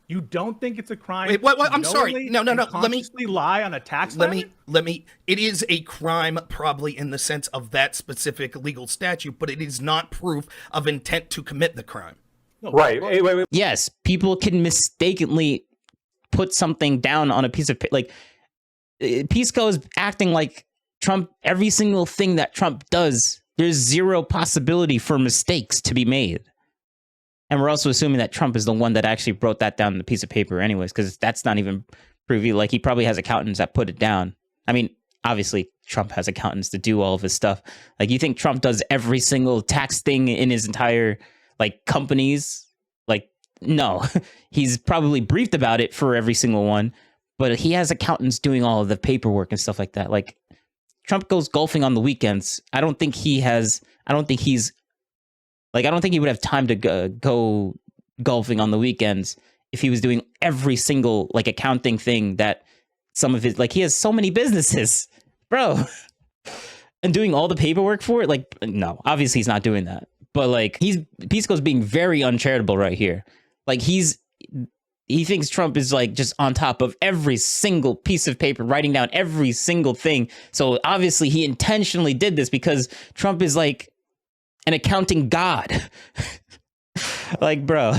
You don't think it's a crime? Wait, what? I'm sorry. No. Let me lie on a tax. Let me. It is a crime, probably in the sense of that specific legal statute, but it is not proof of intent to commit the crime. No, right. Wait. Yes, people can mistakenly put something down on a piece of like. Pisco is acting like Trump. Every single thing that Trump does, there's zero possibility for mistakes to be made. And we're also assuming that Trump is the one that actually wrote that down on the piece of paper anyways, because that's not even preview. Like, he probably has accountants that put it down. I mean, obviously, Trump has accountants to do all of his stuff. Like, you think Trump does every single tax thing in his entire, like, companies? Like, no. He's probably briefed about it for every single one, but he has accountants doing all of the paperwork and stuff like that. Like, Trump goes golfing on the weekends. I don't think he would have time to go golfing on the weekends if he was doing every single, like, accounting thing that some of his, like, he has so many businesses, bro, and doing all the paperwork for it. Like, no, obviously he's not doing that. But, like, Pisco's being very uncharitable right here. Like, he thinks Trump is, like, just on top of every single piece of paper, writing down every single thing. So obviously he intentionally did this because Trump is, like, an accounting god. Like, bro.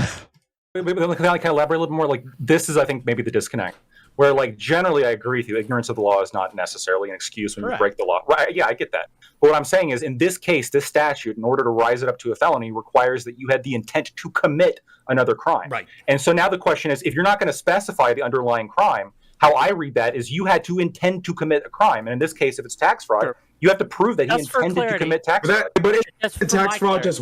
Can I elaborate a little more? Like, this is, I think, maybe the disconnect. Where, like, generally I agree with you. Ignorance of the law is not necessarily an excuse when you break the law. Right? Yeah, I get that. But what I'm saying is, in this case, this statute, in order to rise it up to a felony, requires that you had the intent to commit another crime. Right. And so now the question is, if you're not going to specify the underlying crime, how I read that is you had to intend to commit a crime. And in this case, if it's tax fraud, you have to prove that he intended to commit tax fraud. But it's tax fraud just...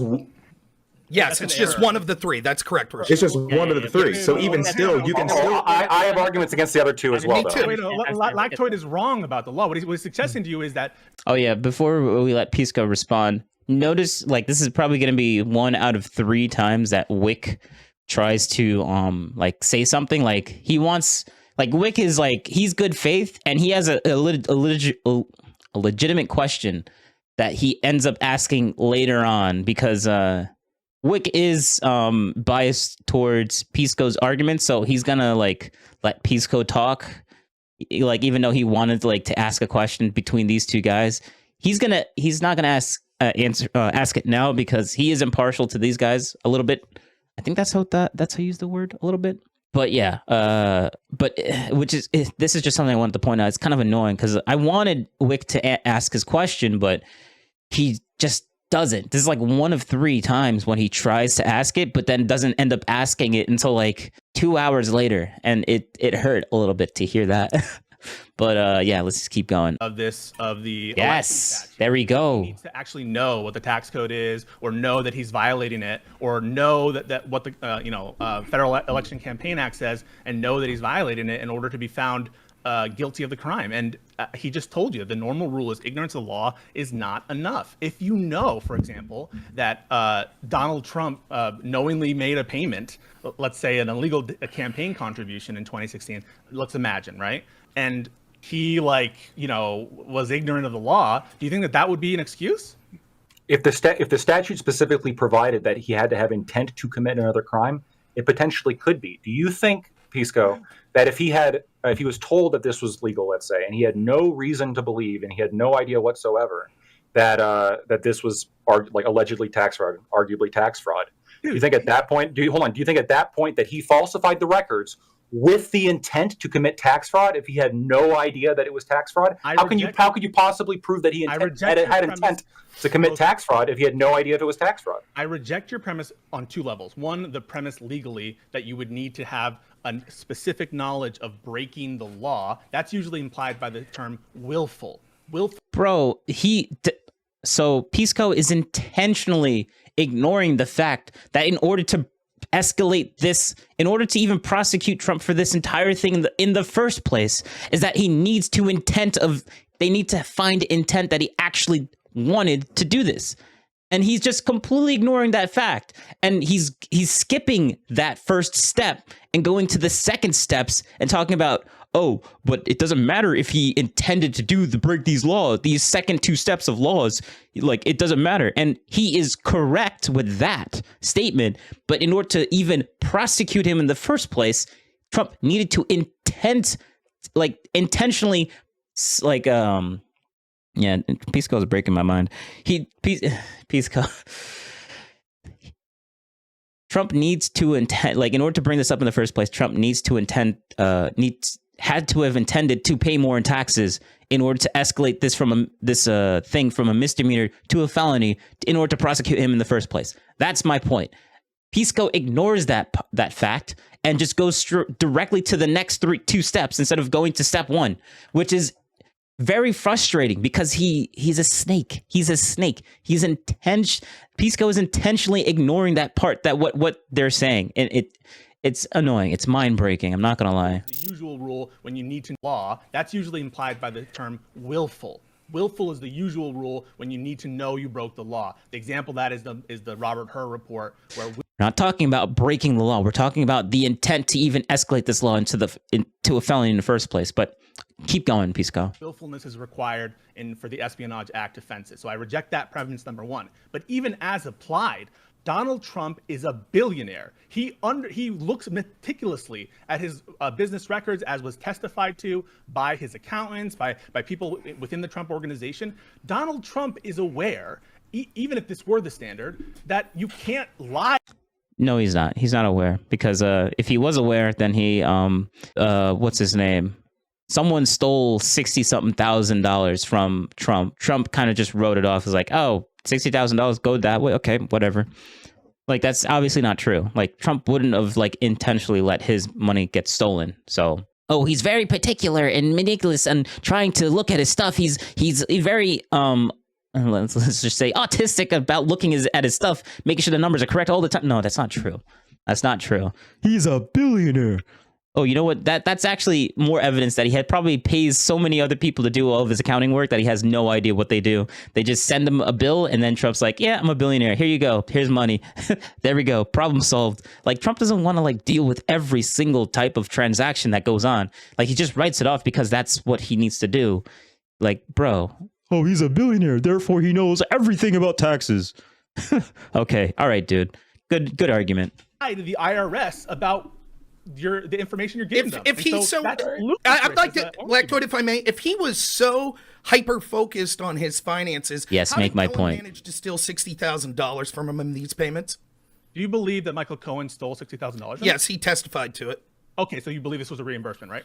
Yes, it's just one of the three. That's correct, Rich. It's just one of the three. So even still, you can still... I have arguments against the other two as well, though. Wait, no, Lactoid is wrong about the law. What he's suggesting to you is that... Oh, yeah, before we let Pisco respond, notice, like, this is probably going to be 1 out of 3 times that Wick tries to, like, say something. Like, he wants... Like, Wick is, like, he's good faith, and he has a legitimate question that he ends up asking later on because... Wick is biased towards Pisco's argument, so he's gonna, like, let Pisco talk. Like, even though he wanted, like, to ask a question between these two guys, he's not gonna ask it now because he is impartial to these guys a little bit. I think that's how you use the word, a little bit. But yeah, this is just something I wanted to point out. It's kind of annoying because I wanted Wick to ask his question, but he just doesn't. This is like 1 of 3 times when he tries to ask it, but then doesn't end up asking it until like 2 hours later, and it hurt a little bit to hear that. But yeah, let's just keep going. Yes, there we go. He needs to actually know what the tax code is, or know that he's violating it, or know that what the Federal Election Campaign Act says, and know that he's violating it in order to be found guilty of the crime. And he just told you the normal rule is ignorance of the law is not enough. If you know, for example, that Donald Trump knowingly made a payment, let's say an illegal campaign contribution in 2016, let's imagine, right? And he, was ignorant of the law, do you think that would be an excuse? If the statute specifically provided that he had to have intent to commit another crime, it potentially could be. Do you think, Pisco, that if he was told that this was legal, let's say, and he had no reason to believe, and he had no idea whatsoever that this was allegedly tax fraud, arguably tax fraud, do you think at that point? Do you think at that point that he falsified the records with the intent to commit tax fraud if he had no idea that it was tax fraud? How could you possibly prove that he had intent to commit tax fraud if he had no idea if it was tax fraud? I reject your premise on 2 levels. One, the premise legally that you would need to have a specific knowledge of breaking the law. That's usually implied by the term willful. Bro, so Pisco is intentionally ignoring the fact that in order to escalate this, in order to even prosecute Trump for this entire thing in the first place, is that they need to find intent that he actually wanted to do this. And he's just completely ignoring that fact. And he's skipping that first step and going to the second steps and talking about, oh, but it doesn't matter if he intended to break these laws, these second 2 steps of laws, like, it doesn't matter. And he is correct with that statement. But in order to even prosecute him in the first place, Trump needed to intentionally, yeah, Pisco is breaking my mind. Pisco. Trump needs to intend, in order to bring this up in the first place, Trump needs to had to have intended to pay more in taxes in order to escalate this from this thing from a misdemeanor to a felony in order to prosecute him in the first place. That's my point. Pisco ignores that fact and just goes directly to the next two steps instead of going to step one, which is very frustrating because he's a snake. He's a snake. Pisco is intentionally ignoring that part, that what they're saying, and it's annoying. It's mind breaking. I'm not gonna lie. The usual rule when you need to law, that's usually implied by the term willful. Willful is the usual rule when you need to know you broke the law. The example of that is the Robert Hur report, where we're not talking about breaking the law. We're talking about the intent to even escalate this law into a felony in the first place. But keep going, Pisco. Willfulness is required for the Espionage Act offenses. So I reject that premise number one. But even as applied, Donald Trump is a billionaire. He looks meticulously at his business records, as was testified to by his accountants, by people within the Trump organization. Donald Trump is aware, even if this were the standard, that you can't lie. No, he's not. He's not aware, because if he was aware, then he what's his name? Someone stole $60-something thousand from Trump. Trump kind of just wrote it off as like, oh, $60,000 go that way. Okay, whatever. Like, that's obviously not true. Like, Trump wouldn't have like intentionally let his money get stolen. So, oh, he's very particular and meticulous and trying to look at his stuff. He's very let's just say autistic about looking at his stuff, making sure the numbers are correct all the time. No, that's not true. That's not true. He's a billionaire. Oh, you know what? That's actually more evidence that he had probably pays so many other people to do all of his accounting work that he has no idea what they do. They just send him a bill, and then Trump's like, yeah, I'm a billionaire. Here you go. Here's money. There we go. Problem solved. Like, Trump doesn't want to like deal with every single type of transaction that goes on. Like, he just writes it off because that's what he needs to do. Like, bro. Oh, he's a billionaire. Therefore, he knows everything about taxes. Okay. All right, dude. Good argument. To the IRS about the information you're giving them. If he's so I'd like to, Lactoid, if I may, if he was so hyper focused on his finances, yes, make my point. Managed to steal $60,000 from him in these payments? Do you believe that Michael Cohen stole $60,000? Yes, he testified to it. Okay, so you believe this was a reimbursement, right?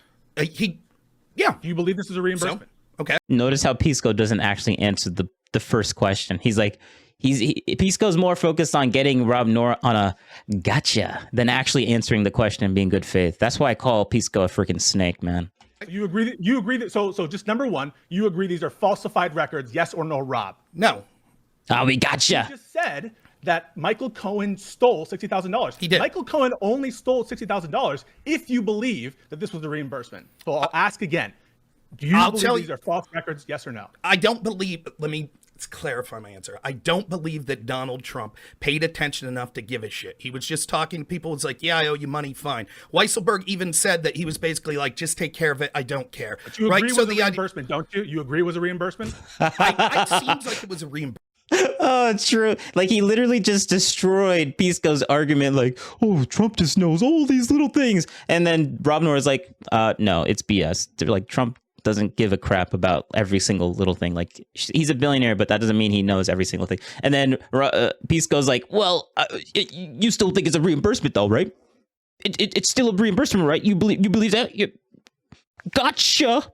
Yeah. Do you believe this is a reimbursement? So, okay. Notice how Pisco doesn't actually answer the first question. He's like, Pisco's more focused on getting Rob Noor on a gotcha than actually answering the question and being good faith. That's why I call Pisco a freaking snake, man. You agree that so just number one, you agree these are falsified records, yes or no, Rob? No. Oh, we gotcha. You just said that Michael Cohen stole $60,000. He did. Michael Cohen only stole $60,000 if you believe that this was a reimbursement. So I'll ask again. Do you believe these are false records, yes or no? I don't believe, let's clarify my answer. I don't believe that Donald Trump paid attention enough to give a shit. He was just talking to people. It's like, yeah, I owe you money, fine. Weisselberg even said that he was basically like, just take care of it. I don't care. But you agree with a reimbursement, don't you? You agree it was a reimbursement? It seems like it was a reimbursement. Oh, it's true. Like, he literally just destroyed Pisco's argument. Like, oh, Trump just knows all these little things. And then Rob Noor is like, no, it's BS. Like, Trump doesn't give a crap about every single little thing. Like, he's a billionaire, but that doesn't mean he knows every single thing. And then Pisco's like, well, you still think it's a reimbursement though, right? It's still a reimbursement, right? You believe that? Gotcha.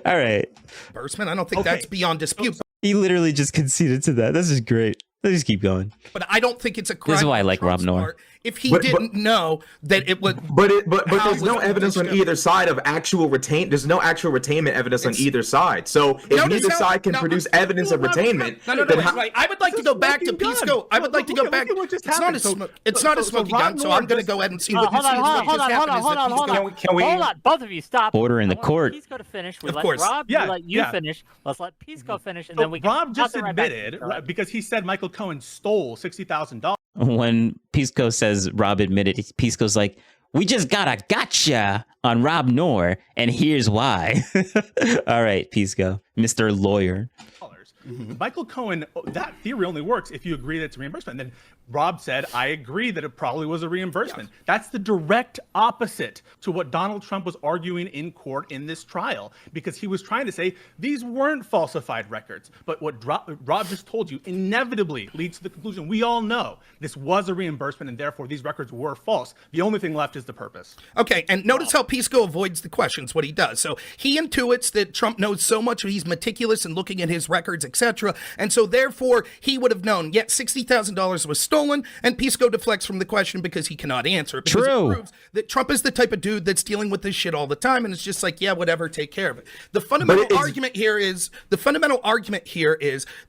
All right. Reimbursement? I don't think that's beyond dispute. He literally just conceded to that. This is great. Let's just keep going. But I don't think it's a crime. This is why I like Rob Noor. If he didn't know that it would, but there's no evidence on either side of actual There's no actual retainment evidence on either side. So if neither side can produce evidence of retainment, right. I would like to go back to Pisco. I would like to go back. It's not a smoking gun. So I'm going to go ahead and see what hold on, both of you stop. Order in the court. Pisco to finish. We let Rob let you finish. Let's let Pisco finish, and then we can. Rob just admitted because he said Michael Cohen stole $60,000. When Pisco says Rob admitted, Pisco's like, we just got a gotcha on Rob Noor, and here's why. All right, Pisco, Mr. Lawyer. Michael Cohen, that theory only works if you agree that it's a reimbursement. And then Rob said, I agree that it probably was a reimbursement. Yes. That's the direct opposite to what Donald Trump was arguing in court in this trial, because he was trying to say these weren't falsified records. But what Rob just told you inevitably leads to the conclusion we all know this was a reimbursement, and therefore these records were false. The only thing left is the purpose. Okay, and notice how Pisco avoids the questions, what he does. So he intuits that Trump knows so much, he's meticulous in looking at his records, etc. And so therefore he would have known, yet $60,000 was stolen, and Pisco deflects from the question because he cannot answer it. Because True. It proves that Trump is the type of dude that's dealing with this shit all the time, and it's just like, yeah, whatever, take care of it. The fundamental argument here is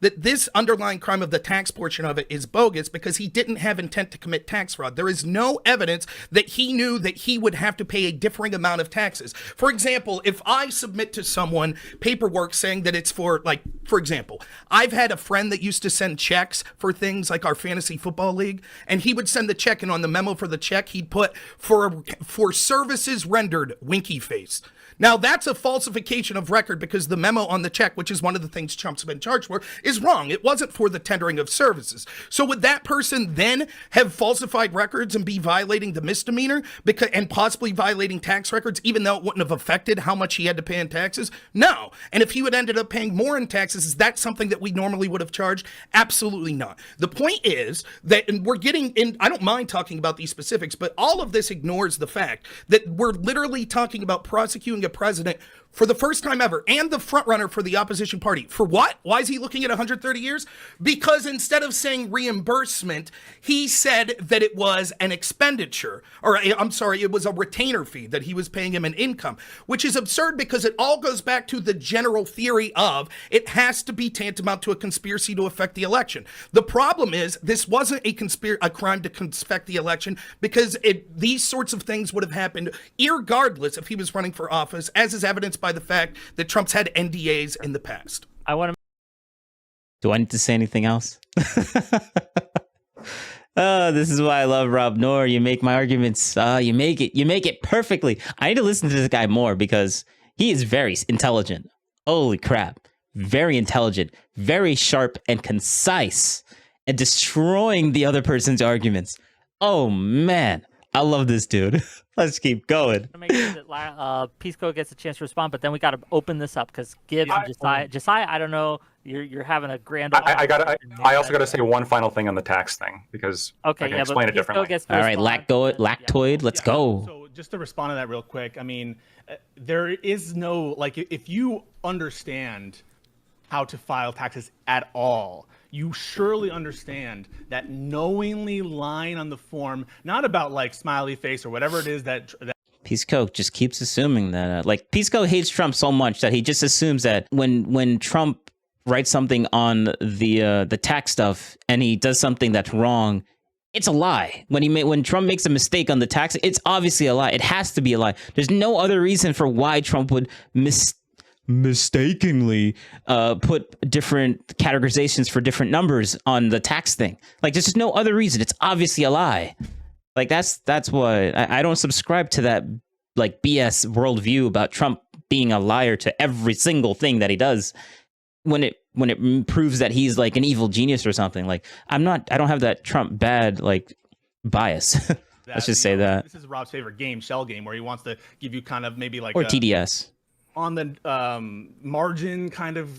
that this underlying crime of the tax portion of it is bogus because he didn't have intent to commit tax fraud. There is no evidence that he knew that he would have to pay a differing amount of taxes. For example, if I submit to someone paperwork saying that it's for, like, for example, I've had a friend that used to send checks for things like our fantasy football league, and he would send the check, and on the memo for the check, he'd put for services rendered, winky face. Now, that's a falsification of record because the memo on the check, which is one of the things Trump's been charged for, is wrong. It wasn't for the tendering of services. So would that person then have falsified records and be violating the misdemeanor and possibly violating tax records, even though it wouldn't have affected how much he had to pay in taxes? No. And if he would ended up paying more in taxes, is that something that we normally would have charged? Absolutely not. The point is that, and we're getting in, I don't mind talking about these specifics, but all of this ignores the fact that we're literally talking about prosecuting a president for the first time ever and the frontrunner for the opposition party. For what? Why is he looking at 130 years? Because instead of saying reimbursement, he said that it was an expenditure, or I'm sorry, it was a retainer fee that he was paying him an income, which is absurd because it all goes back to the general theory of it has to be tantamount to a conspiracy to affect the election. The problem is this wasn't a crime to affect the election because these sorts of things would have happened irregardless if he was running for office, as is evidenced by the fact that Trump's had NDAs in the past. I want to. Do I need to say anything else? Oh, this is why I love Rob Noor. You make my arguments. You make it perfectly. I need to listen to this guy more because he is very intelligent. Holy crap. Very intelligent, very sharp and concise, and destroying the other person's arguments. Oh, man. I love this dude. Let's keep going. Make sure that Pisco gets a chance to respond, but then we got to open this up because Gibbs and Josiah, I don't know, you're having a grand. I also got to say one final thing on the tax thing because I can explain it differently. All right, lactoid, let's go. So just to respond to that real quick, I mean, there is no, like, if you understand how to file taxes at all, you surely understand that knowingly lying on the form, not about like smiley face or whatever it is that Pisco just keeps assuming that, Pisco hates Trump so much that he just assumes that when Trump writes something on the tax stuff and he does something that's wrong, it's a lie. When Trump makes a mistake on the tax, it's obviously a lie. It has to be a lie. There's no other reason for why Trump would mistakenly put different categorizations for different numbers on the tax thing. Like, there's just no other reason. It's obviously a lie. Like, that's why I don't subscribe to that like BS worldview about Trump being a liar to every single thing that he does when it proves that he's like an evil genius or something. Like, I don't have that Trump bad like bias. Let's just say that. This is Rob's favorite game, shell game, where he wants to give you kind of maybe like or TDS. On the margin kind of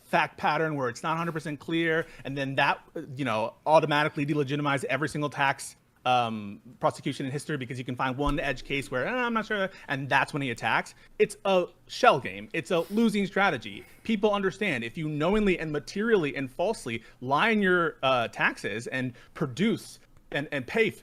fact pattern where it's not 100% clear, and then that automatically delegitimize every single tax prosecution in history because you can find one edge case where I'm not sure, and that's when he attacks. It's a shell game. It's a losing strategy. People understand if you knowingly and materially and falsely lie in your taxes and produce and pay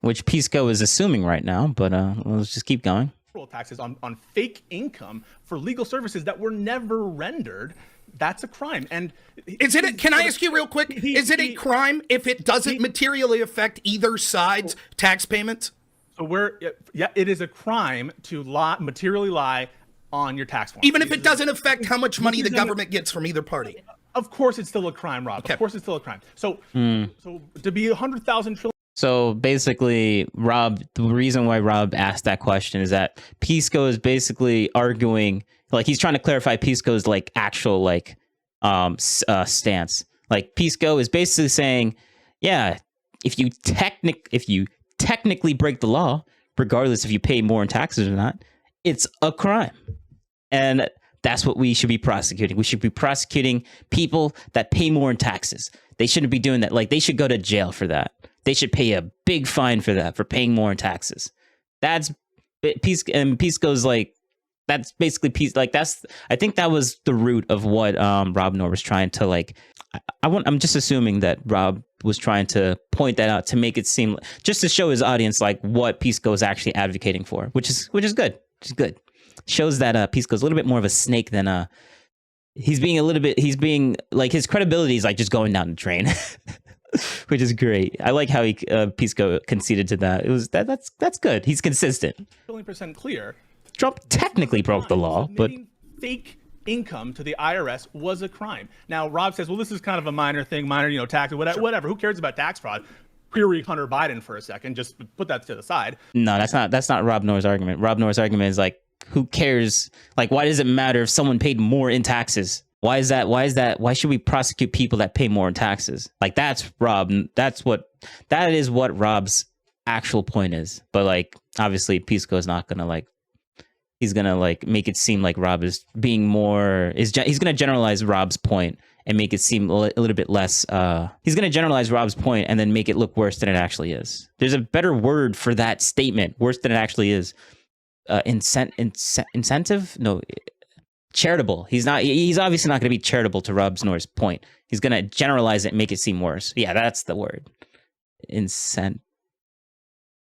which Pisco is assuming right now, but let's just keep going. Taxes on fake income for legal services that were never rendered, that's a crime. And can I ask you real quick, is it a crime if it doesn't materially affect either side's tax payments? So it is a crime to materially lie on your tax form. Even if it doesn't affect how much money the government gets from either party? Of course it's still a crime, Rob. Okay. Of course it's still a crime. So to be 100,000 trillion. So basically, Rob, the reason why Rob asked that question is that Pisco is basically arguing, like he's trying to clarify Pisco's like actual like stance. Like Pisco is basically saying, yeah, if you technically break the law, regardless if you pay more in taxes or not, it's a crime. And that's what we should be prosecuting. We should be prosecuting people that pay more in taxes. They shouldn't be doing that. Like, they should go to jail for that. They should pay a big fine for that, for paying more in taxes. That's Pisco's like, that's basically peace. Like, I think that was the root of what Rob Noor was trying to like. I'm just assuming that Rob was trying to point that out to make it seem, just to show his audience like what Pisco is actually advocating for, which is good. Which is good. Shows that Pisco's a little bit more of a snake than he's being like, his credibility is like just going down the drain. Which is great. I like how Pisco conceded to that. It was that's good. He's consistent. 100% clear. Trump technically broke the law, but fake income to the IRS was a crime. Now Rob says, well, this is kind of a minor thing, tax, whatever. Who cares about tax fraud? Query Hunter Biden for a second. Just put that to the side. No, that's not Rob Noor's argument. Rob Noor's argument is like, who cares? Like, why does it matter if someone paid more in taxes? Why is that? Why should we prosecute people that pay more in taxes? Like, that's Rob. That is what Rob's actual point is. But like, obviously, Pisco is not gonna like. He's gonna like make it seem like Rob is being more. He's gonna generalize Rob's point and make it seem a little bit less. He's gonna generalize Rob's point and then make it look worse than it actually is. There's a better word for that statement. Worse than it actually is. Incentive? No. Charitable. He's obviously not going to be charitable to Rob Noor's point. He's going to generalize it and make it seem worse. Yeah, that's the word.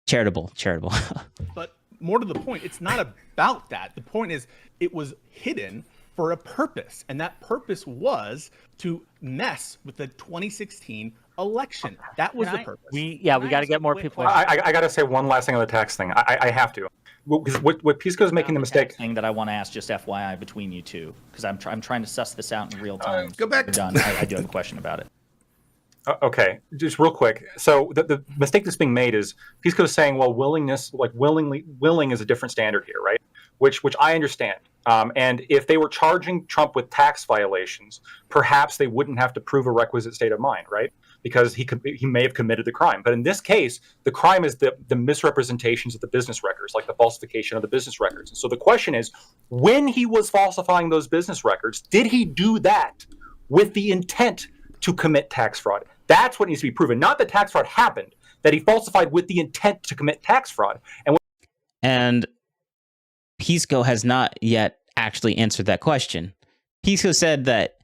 Charitable. But more to the point, it's not about that. The point is, it was hidden for a purpose, and that purpose was to mess with the 2016 election. That was the purpose. We got to get more people. I got to say one last thing on the tax thing. I have to. What Pisco's making the mistake. Thing that I want to ask, just FYI, between you two, because I'm trying to suss this out in real time. Go back. We're done. I do have a question about it. Okay, just real quick. So the mistake that's being made is Pisco's saying, well, willing is a different standard here, right? Which I understand. And if they were charging Trump with tax violations, perhaps they wouldn't have to prove a requisite state of mind, right? Because he may have committed the crime. But in this case, the crime is the misrepresentations of the business records, like the falsification of the business records. And so the question is, when he was falsifying those business records, did he do that with the intent to commit tax fraud? That's what needs to be proven. Not that tax fraud happened, that he falsified with the intent to commit tax fraud. And Pisco has not yet actually answered that question. Pisco said that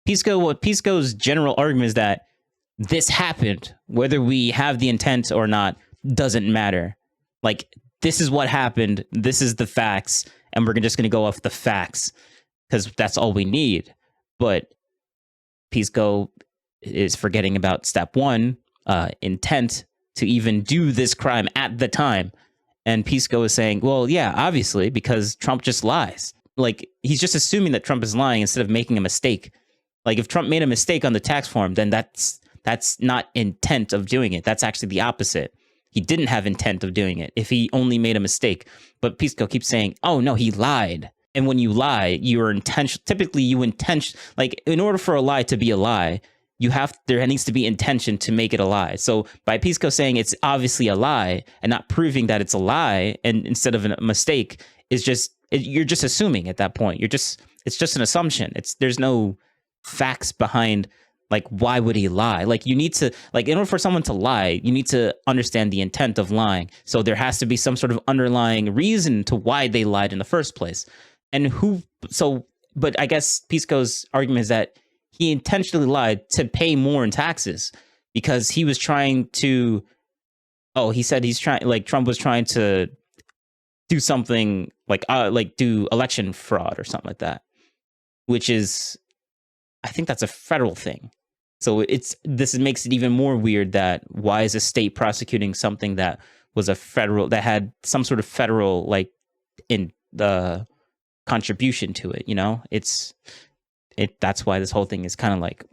Pisco's general argument is that this happened, whether we have the intent or not, doesn't matter. Like, this is what happened. This is the facts. And we're just going to go off the facts because that's all we need. But Pisco is forgetting about step one, intent to even do this crime at the time. And Pisco is saying, well, yeah, obviously, because Trump just lies. Like, he's just assuming that Trump is lying instead of making a mistake. Like, if Trump made a mistake on the tax form, then that's not intent of doing it. That's actually the opposite. He didn't have intent of doing it if he only made a mistake. But Pisco keeps saying, oh, no, he lied. And when you lie, you're intentional. Typically, like, in order for a lie to be a lie, there needs to be intention to make it a lie. So by Pisco saying it's obviously a lie and not proving that it's a lie and instead of a mistake you're just assuming at that point. It's just an assumption. There's no facts behind, like, why would he lie? Like, you need to, like, in order for someone to lie, you need to understand the intent of lying. So there has to be some sort of underlying reason to why they lied in the first place. But I guess Pisco's argument is that he intentionally lied to pay more in taxes because he was trying to, he said Trump was trying to do something like do election fraud or something like that, which is, I think that's a federal thing. So this makes it even more weird that why is a state prosecuting something that was that had some sort of federal, like, in the contribution to it, you know? That's why this whole thing is kind of like,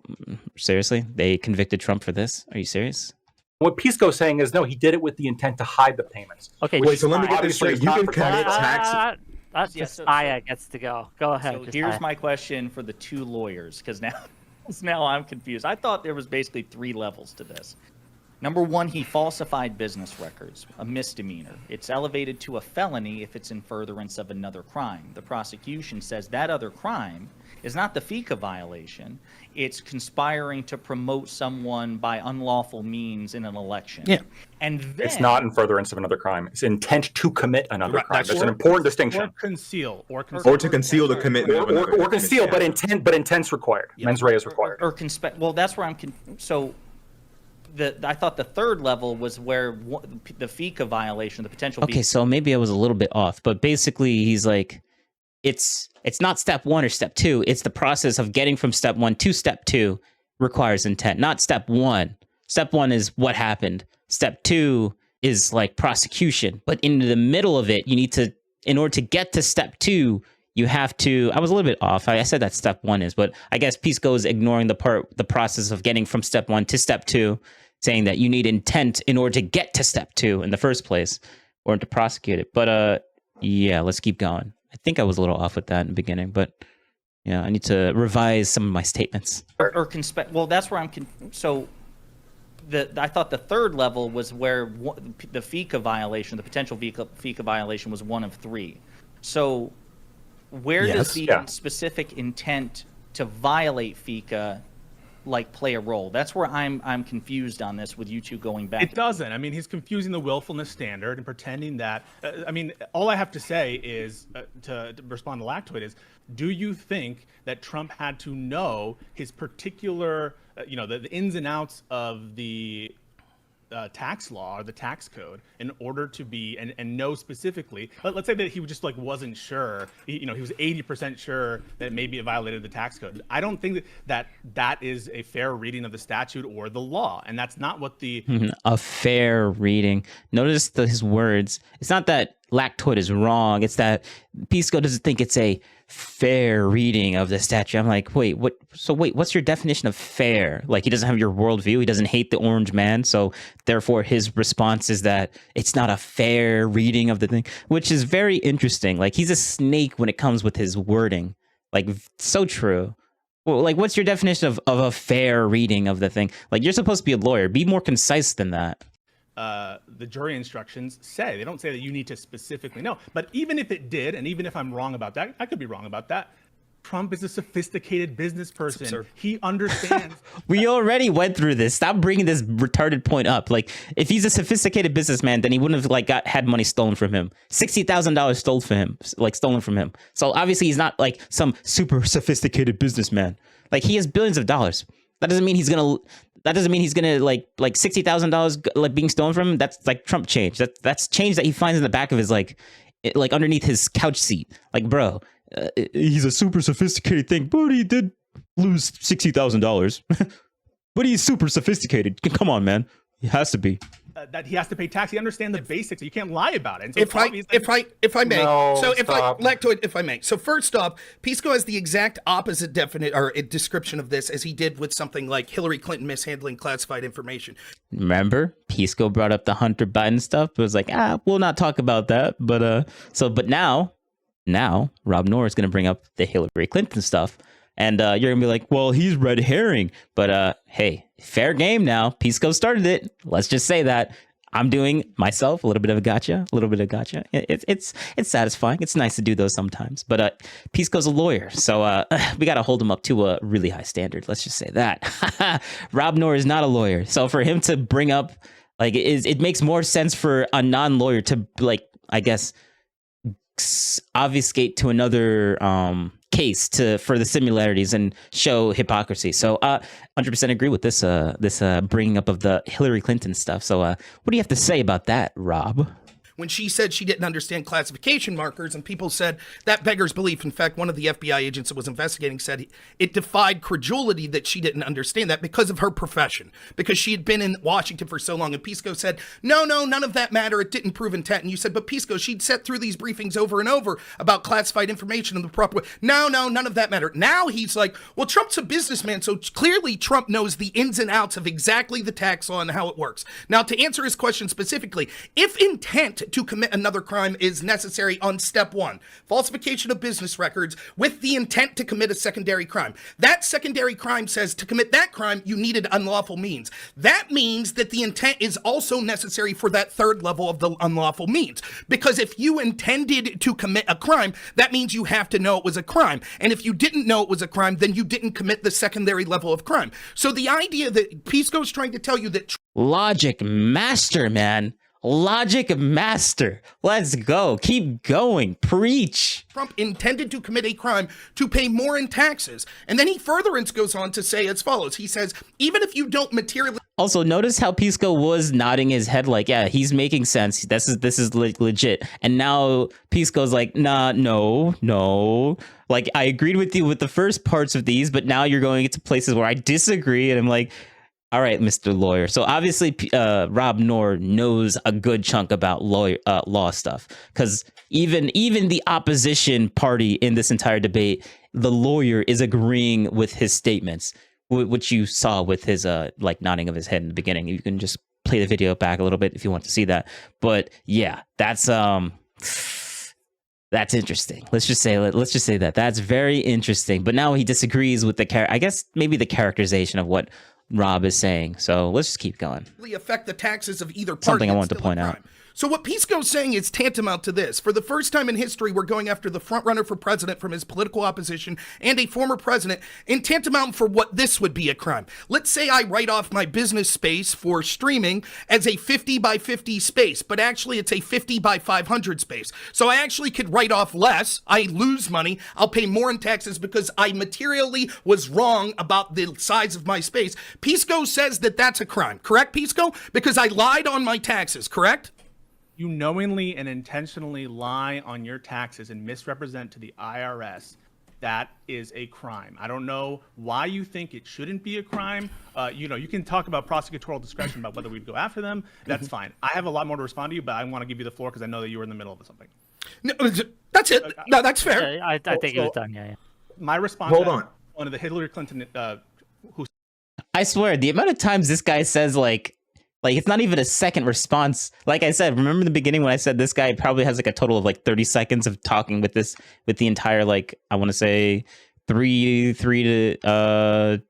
seriously? They convicted Trump for this? Are you serious? What Pisco's saying is, no, he did it with the intent to hide the payments. Okay, wait, so let me get this straight. You can commit tax. That's Yeah, Josiah gets to go. Go ahead. So Josiah. here's my question for the two lawyers, because now I'm confused. I thought there was basically 3 levels to this. Number 1, he falsified business records, a misdemeanor. It's elevated to a felony if it's in furtherance of another crime. The prosecution says that other crime is not the FICA violation. It's conspiring to promote someone by unlawful means in an election. Yeah. And then, It's not in furtherance of another crime. It's intent to commit another Right, crime. that's That's an right. important distinction. Or conceal. Or to conceal the commitment of another Or conceal, yeah. but intent's required. Mens rea is required. or well, that's where I'm so I thought the third level was where the FICA violation, the potential. Okay, so maybe I was a little bit off, but basically he's like, it's not step 1 or step 2. It's the process of getting from step 1 to step 2 requires intent, not step 1. Step 1 is what happened. Step 2 is like prosecution, but in the middle of it, you need to, in order to get to step 2, you have to, I was a little bit off. I said that step 1 is, but I guess Pisco is ignoring the process of getting from step 1 to step 2, saying that you need intent in order to get to step 2 in the first place, or to prosecute it. But yeah, let's keep going. I think I was a little off with that in the beginning, but yeah, I need to revise some of my statements. Well, that's where I'm so. I thought the third level was where the FICA violation, the potential FICA violation, was 1 of 3. So, where does the specific intent to violate FICA play a role? That's where I'm confused on this with you two going back. It doesn't. I mean, he's confusing the willfulness standard and pretending that. I mean, all I have to say is to respond to Lactoid is, do you think that Trump had to know his particular, the ins and outs of the tax law or the tax code in order to be and know specifically? Let's say that he just wasn't sure. He was 80% sure that maybe it violated the tax code. I don't think that is a fair reading of the statute or the law, and that's not what the a fair reading. Notice his words. It's not that Lactoid is wrong. It's that Pisco doesn't think it's a fair reading of the statute. I'm like, wait, what? So wait, what's your definition of fair? Like, he doesn't have your worldview. He doesn't hate the orange man. So therefore, his response is that it's not a fair reading of the thing, which is very interesting. Like, he's a snake when it comes with his wording. Like, so true. Well, like, what's your definition of a fair reading of the thing? Like, you're supposed to be a lawyer. Be more concise than that. The jury instructions say. They don't say that you need to specifically know. But even if it did, and even if I'm wrong about that, I could be wrong about that. Trump is a sophisticated business person. He understands. We already went through this. Stop bringing this retarded point up. Like, if he's a sophisticated businessman, then he wouldn't have had money stolen from him. $60,000 stolen from him. So obviously he's not like some super sophisticated businessman. Like, he has billions of dollars. That doesn't mean he's gonna like $60,000 being stolen from him. That's like Trump change. That's change that he finds in the back of his like underneath his couch seat. Like, bro, he's a super sophisticated thing, but he did lose $60,000. But he's super sophisticated. Come on, man. He has to be. That he has to pay tax. He understands the basics. You can't lie about it. And so if I may, Lactoid, if I may. So first off, Pisco has the exact opposite description of this as he did with something like Hillary Clinton mishandling classified information. Remember, Pisco brought up the Hunter Biden stuff. It was like, we'll not talk about that. But now Rob Noor is going to bring up the Hillary Clinton stuff. And you're going to be like, well, he's red herring. But hey, fair game now. Pisco started it. Let's just say that. I'm doing myself a little bit of a gotcha. It's satisfying. It's nice to do those sometimes. But Pisco's a lawyer. So we got to hold him up to a really high standard. Let's just say that. Rob Noor is not a lawyer. So for him to bring up, like, it makes more sense for a non-lawyer to, like, I guess, obfuscate to another case for the similarities and show hypocrisy. So 100% agree with this bringing up of the Hillary Clinton stuff. So what do you have to say about that, Rob? When she said she didn't understand classification markers, and people said that beggars belief. In fact, one of the FBI agents that was investigating said it defied credulity that she didn't understand that because of her profession, because she had been in Washington for so long. And Pisco said, no, none of that matter. It didn't prove intent. And you said, but Pisco, she'd sat through these briefings over and over about classified information in the proper way. No, none of that matter. Now he's like, well, Trump's a businessman, so clearly Trump knows the ins and outs of exactly the tax law and how it works. Now, to answer his question specifically, if intent to commit another crime is necessary on step 1, falsification of business records with the intent to commit a secondary crime. That secondary crime says to commit that crime, you needed unlawful means. That means that the intent is also necessary for that third level of the unlawful means. Because if you intended to commit a crime, that means you have to know it was a crime. And if you didn't know it was a crime, then you didn't commit the secondary level of crime. So the idea that Pisco's trying to tell you that Logic master, man. Logic master. Let's go. Keep going. Preach. Trump intended to commit a crime to pay more in taxes. And then he furtherance goes on to say as follows. He says, even if you don't materially... Also, notice how Pisco was nodding his head like, yeah, he's making sense. This is legit. And now Pisco's like, nah, no. Like, I agreed with you with the first parts of these, but now you're going into places where I disagree. And I'm like, all right, Mr. Lawyer. So obviously, Rob Noor knows a good chunk about law stuff, because even the opposition party in this entire debate, the lawyer is agreeing with his statements, which you saw with his like nodding of his head in the beginning. You can just play the video back a little bit if you want to see that. But yeah, that's interesting. Let's just say that that's very interesting. But now he disagrees with I guess maybe the characterization of what Rob is saying. So let's just keep going. Affect the taxes of either party. Something I want to point out. So what Pisco's saying is tantamount to this. For the first time in history, we're going after the front runner for president from his political opposition and a former president, and tantamount for what this would be a crime. Let's say I write off my business space for streaming as a 50 by 50 space, but actually it's a 50 by 500 space. So I actually could write off less. I lose money. I'll pay more in taxes because I materially was wrong about the size of my space. Pisco says that that's a crime. Correct, Pisco? Because I lied on my taxes, correct? You knowingly and intentionally lie on your taxes and misrepresent to the IRS, that is a crime. I don't know why you think it shouldn't be a crime. You can talk about prosecutorial discretion about whether we'd go after them. That's fine. I have a lot more to respond to you, but I want to give you the floor because I know that you were in the middle of something. No, that's it. No, that's fair. Yeah, I think it was done. Yeah. My response. Hold on. One of the Hillary Clinton. I swear, the amount of times this guy says like it's not even a second response. Like I said, remember in the beginning when I said this guy probably has like a total of like 30 seconds of talking with the entire, like, I want to say three to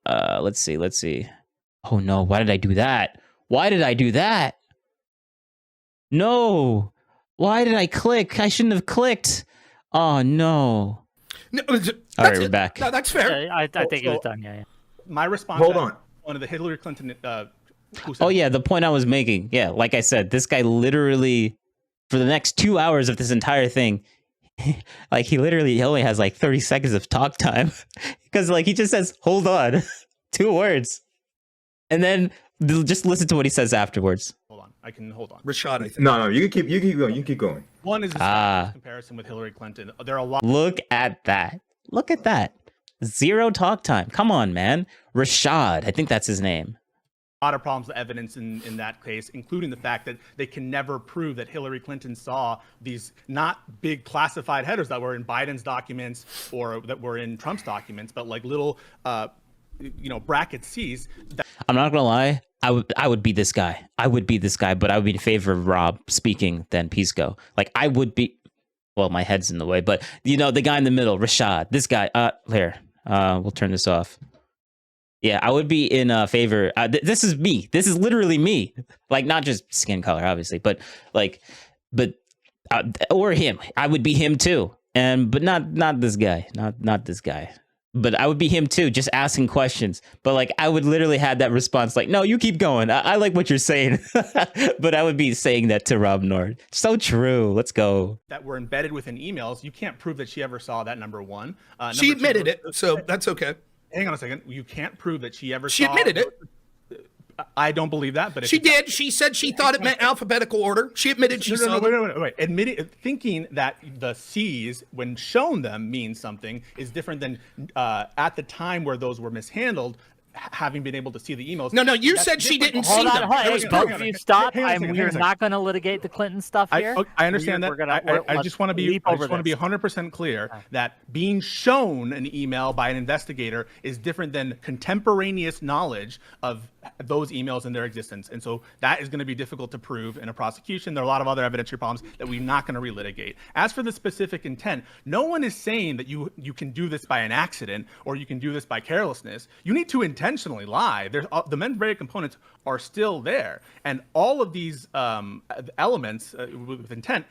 let's see. Oh no, why did I do that? No. Why did I click? I shouldn't have clicked. Oh no. No, all right, we're back. No, that's fair. Yeah, I think it was done. Yeah. My response. Hold on. One of the Hillary Clinton. Oh yeah, the point I was making. Yeah, like I said, this guy literally, for the next 2 hours of this entire thing, like he only has like 30 seconds of talk time, because like he just says, "Hold on," 2 words, and then just listen to what he says afterwards. Hold on, I can hold on. Rashad, I think. No, you can keep going. One is a comparison with Hillary Clinton. There are a lot. Look at that. 0 talk time. Come on, man. Rashad, I think that's his name. A lot of problems with evidence in that case, including the fact that they can never prove that Hillary Clinton saw these not big classified headers that were in Biden's documents or that were in Trump's documents, but like little, bracket C's. I'm not gonna lie. I would be this guy. But I would be in favor of Rob speaking than Pisco. Like I would be. Well, my head's in the way, but the guy in the middle, Rashad. This guy. Here. We'll turn this off. Yeah, I would be in favor. This is me. This is literally me. Like, not just skin color, obviously, but or him. I would be him too. But not this guy. Not this guy. But I would be him too, just asking questions. But like, I would literally have that response, like, no, you keep going. I like what you're saying. But I would be saying that to Rob Noor. So true. Let's go. That were embedded within emails. You can't prove that she ever saw that, number one. She admitted it, so that's okay. Hang on a second. You can't prove that she ever saw. She admitted it. I don't believe that, but she did. She said she thought it meant alphabetical order. She admitted she saw. Wait. Thinking that the C's, when shown them, means something is different than at the time where those were mishandled, having been able to see the emails. No, you said she didn't see Hold on, them. hold That on. was Hey, proof. both of you stop. Hang on a second, hang on a We're second. not going to litigate the Clinton stuff here. I understand We're that. gonna- I let's just want to be leap I over just want to be this. 100% clear that being shown an email by an investigator is different than contemporaneous knowledge of those emails and their existence. And so that is going to be difficult to prove in a prosecution. There are a lot of other evidentiary problems that we're not going to relitigate. As for the specific intent, no one is saying that you can do this by an accident or you can do this by carelessness. You need to intentionally lie. The mens rea components are still there. And all of these elements with intent,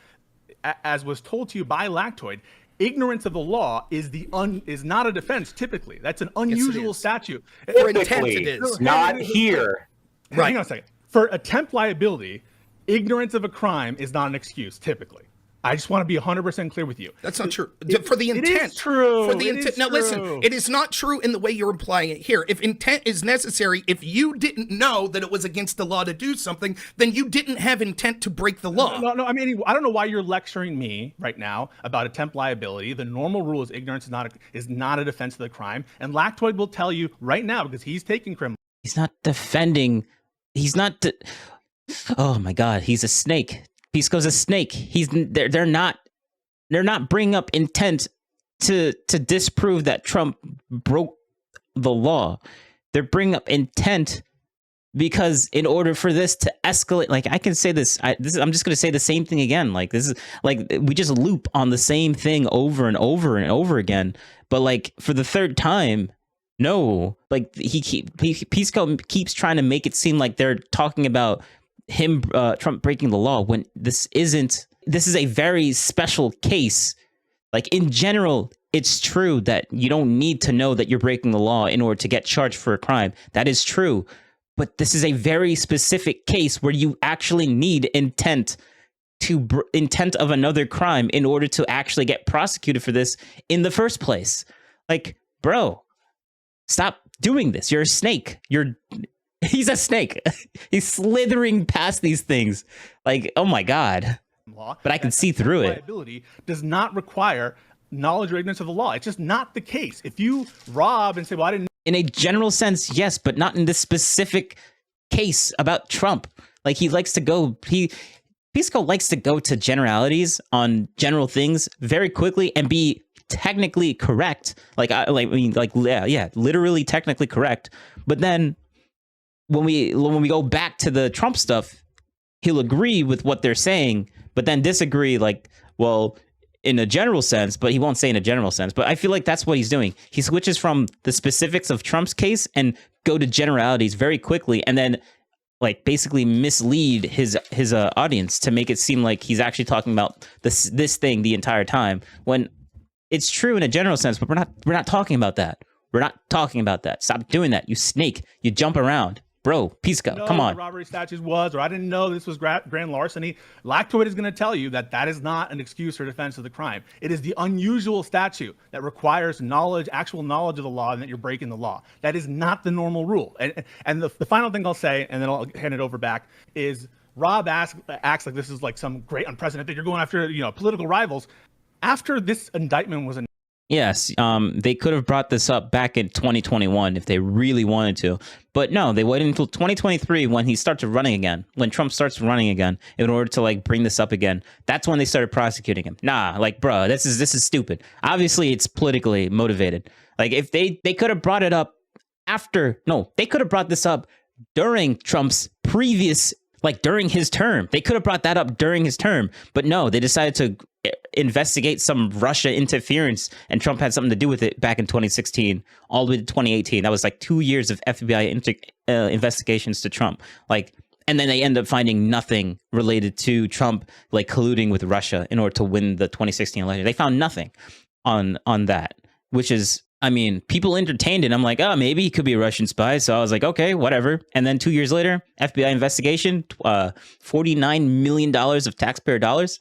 as was told to you by Lactoid, ignorance of the law is not a defense typically. That's an unusual statute. For intent, it is. Not here. Right. Hang on a second. For attempt liability, ignorance of a crime is not an excuse typically. I just want to be 100% clear with you. That's not true. For the intent. It is true. For the It intent. is Now listen, true. it is not true in the way you're implying it here. If intent is necessary, if you didn't know that it was against the law to do something, then you didn't have intent to break the law. No. I mean, I don't know why you're lecturing me right now about attempt liability. The normal rule is ignorance is not a defense of the crime. And Lactoid will tell you right now, because he's taking criminal. He's not defending. He's not. Oh my God, he's a snake. Pisco's a snake. They're not bringing up intent to disprove that Trump broke the law. They're bringing up intent because in order for this to escalate, like I can say this, I'm just going to say the same thing again. Like this is like we just loop on the same thing over and over and over again. But like for the third time, no, like Pisco keeps trying to make it seem like they're talking about him, Trump breaking the law when this isn't. This is a very special case. Like in general, it's true that you don't need to know that you're breaking the law in order to get charged for a crime. That is true. But this is a very specific case where you actually need intent of another crime in order to actually get prosecuted for this in the first place. Like, bro, stop doing this. You're a snake. He's a snake. He's slithering past these things. Like, oh my God. Law, but I can see through it. Liability does not require knowledge or ignorance of the law. It's just not the case. If you rob and say, well, I didn't. In a general sense, yes, but not in this specific case about Trump. Like he likes to go, Pisco likes to go to generalities on general things very quickly and be technically correct. Literally technically correct. But then when we go back to the Trump stuff, he'll agree with what they're saying, but then disagree, like, well, in a general sense, but he won't say in a general sense. But I feel like that's what he's doing. He switches from the specifics of Trump's case and go to generalities very quickly, and then like basically mislead his audience to make it seem like he's actually talking about this thing the entire time, when it's true in a general sense, but we're not talking about that. We're not talking about that. Stop doing that, you snake. You jump around. Bro, Pisco, come on. Robbery statute was, or I didn't know this was grand larceny. Lactoid is going to tell you that is not an excuse or defense of the crime. It is the unusual statute that requires knowledge, actual knowledge of the law, and that you're breaking the law. That is not the normal rule. And the final thing I'll say, and then I'll hand it over back, is Rob acts like this is like some great unprecedented. You're going after political rivals. After this indictment was Yes, they could have brought this up back in 2021 if they really wanted to. But no, they waited until 2023 when he starts running again, when Trump starts running again, in order to like bring this up again. That's when they started prosecuting him. Nah, like, bro, this is stupid. Obviously, it's politically motivated. Like, if they could have brought it up they could have brought this up during Trump's previous, like during his term. They could have brought that up during his term. But no, they decided to investigate some Russia interference, and Trump had something to do with it back in 2016 all the way to 2018. That was like 2 years of FBI investigations to Trump. Like, and then they end up finding nothing related to Trump like colluding with Russia in order to win the 2016 election. They found nothing on that, which is, I mean, people entertained it. I'm like, oh, maybe he could be a Russian spy. So I was like, okay, whatever. And then 2 years later, FBI investigation, $49 million of taxpayer dollars.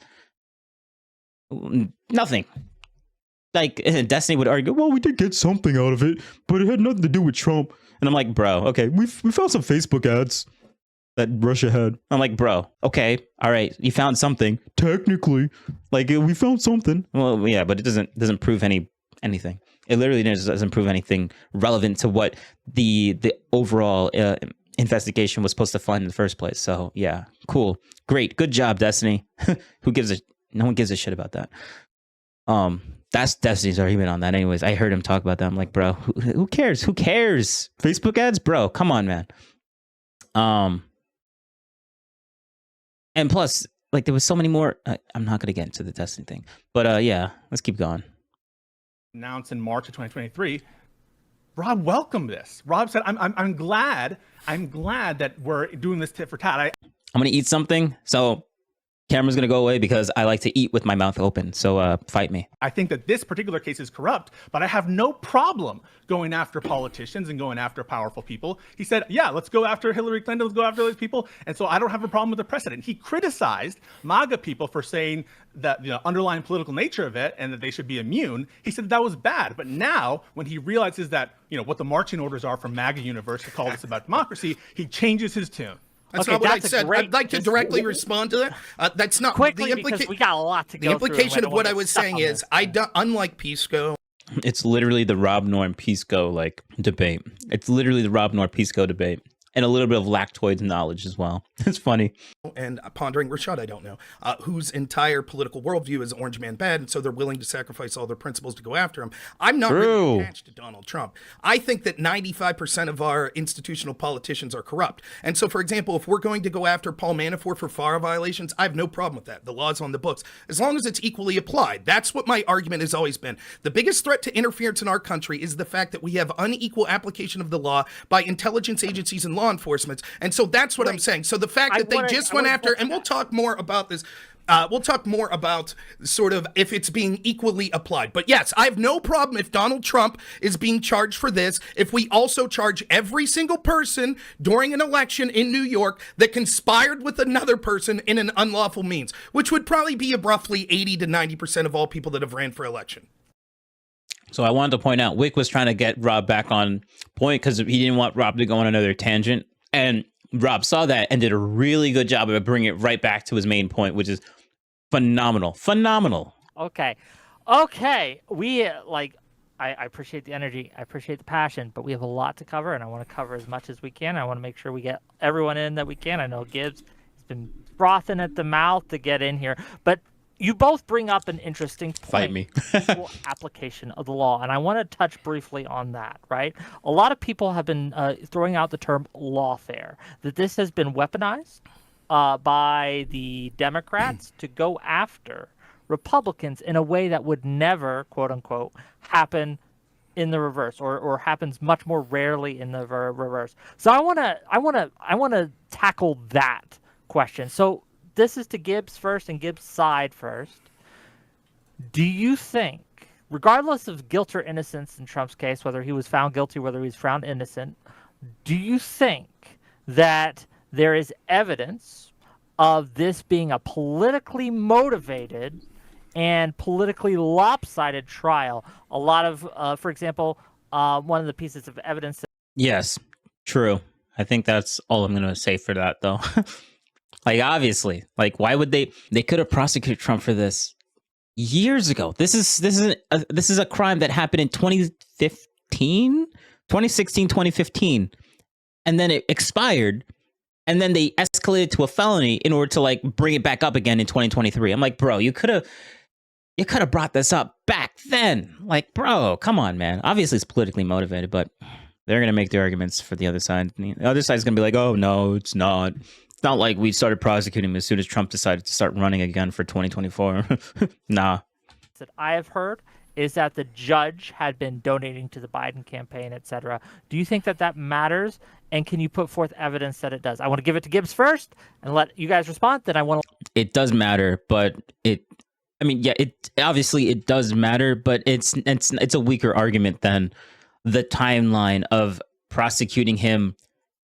Nothing. Like, Destiny would argue, well, we did get something out of it, but it had nothing to do with Trump. And I'm like, bro, okay, we found some Facebook ads that Russia had. I'm like, bro, okay, all right, you found something. Technically, like, we found something. Well, yeah, but it doesn't prove anything. It literally doesn't prove anything relevant to what the overall investigation was supposed to find in the first place. So yeah, cool, great, good job, Destiny. No one gives a shit about that. That's Destiny's argument on that. Anyways, I heard him talk about that. I'm like, bro, who cares? Who cares? Facebook ads, bro. Come on, man. And plus, like, there was so many more. I'm not gonna get into the Destiny thing, but yeah, let's keep going. Announced in March of 2023, Rob welcomed this. Rob said, I'm glad that we're doing this tit for tat. I'm gonna eat something, so camera's gonna go away because I like to eat with my mouth open. So fight me. I think that this particular case is corrupt, but I have no problem going after politicians and going after powerful people. He said, yeah, let's go after Hillary Clinton, let's go after those people. And so I don't have a problem with the precedent. He criticized MAGA people for saying that the underlying political nature of it and that they should be immune. He said that was bad. But now when he realizes that, what the marching orders are from MAGA universe to call this about democracy, he changes his tune. That's not what I said. I'd like to directly respond to that. That's not quickly because we got a lot to go through. The implication of what I was saying is, unlike Pisco, it's literally the Rob Norm Pisco like debate. It's literally the Rob Norm Pisco debate. And a little bit of lactoid knowledge as well. It's funny. And pondering Rashad, I don't know, whose entire political worldview is orange man bad, and so they're willing to sacrifice all their principles to go after him. I'm not really attached to Donald Trump. I think that 95% of our institutional politicians are corrupt. And so, for example, if we're going to go after Paul Manafort for FARA violations, I have no problem with that. The law's on the books, as long as it's equally applied. That's what my argument has always been. The biggest threat to interference in our country is the fact that we have unequal application of the law by intelligence agencies and law enforcement. And so that's what I'm saying. So the fact that they just went after, and we'll talk more about this, we'll talk more about sort of if it's being equally applied. But yes, I have no problem if Donald Trump is being charged for this, if we also charge every single person during an election in New York that conspired with another person in an unlawful means, which would probably be roughly 80 to 90% of all people that have ran for election. So I wanted to point out, Wick was trying to get Rob back on point because he didn't want Rob to go on another tangent. And Rob saw that and did a really good job of bringing it right back to his main point, which is phenomenal. Phenomenal. Okay. We, I appreciate the energy. I appreciate the passion, but we have a lot to cover, and I want to cover as much as we can. I want to make sure we get everyone in that we can. I know Gibbs has been frothing at the mouth to get in here, but you both bring up an interesting point. Fight me. Application of the law, and I want to touch briefly on that, right? A lot of people have been throwing out the term lawfare, that this has been weaponized by the Democrats to go after Republicans in a way that would never, quote unquote, happen in the reverse, or happens much more rarely in the reverse. So I want to tackle that question. So this is to Gibbs first and Gibbs' side first. Do you think, regardless of guilt or innocence in Trump's case, whether he was found guilty, whether he was found innocent, do you think that there is evidence of this being a politically motivated and politically lopsided trial? A lot of, for example, one of the pieces of evidence. Yes, true. I think that's all I'm going to say for that, though. Like, obviously, like, why would they could have prosecuted Trump for this years ago. This is a crime that happened in 2016, 2015, and then it expired, and then they escalated to a felony in order to like bring it back up again in 2023. I'm like, bro, you could have brought this up back then. Like, bro, come on, man. Obviously, it's politically motivated, but they're gonna make their arguments for the other side. The other side's gonna be like, oh no, it's not. Not like we started prosecuting him as soon as Trump decided to start running again for 2024. Nah. That I have heard is that the judge had been donating to the Biden campaign, etc. Do you think that matters? And can you put forth evidence that it does? I want to give it to Gibbs first and let you guys respond. Then I want to. It does matter, but it obviously it does matter, but it's a weaker argument than the timeline of prosecuting him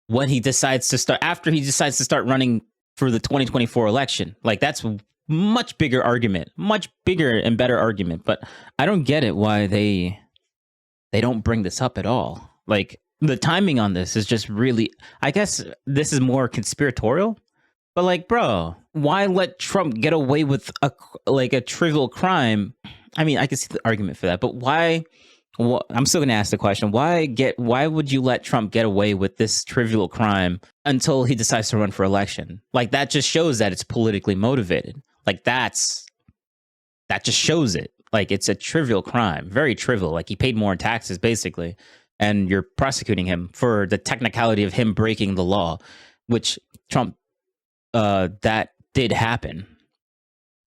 when he decides to start, after he decides to start running for the 2024 election. Like, that's a much bigger argument, much bigger and better argument. But I don't get it why they don't bring this up at all. Like, the timing on this is just really, I guess this is more conspiratorial. But like, bro, why let Trump get away with a trivial crime I mean, I can see the argument for that, but why? Well, I'm still going to ask the question: Why would you let Trump get away with this trivial crime until he decides to run for election? Like that just shows that it's politically motivated. Like that just shows it. Like it's a trivial crime, very trivial. Like he paid more in taxes, basically, and you're prosecuting him for the technicality of him breaking the law, which Trump that did happen.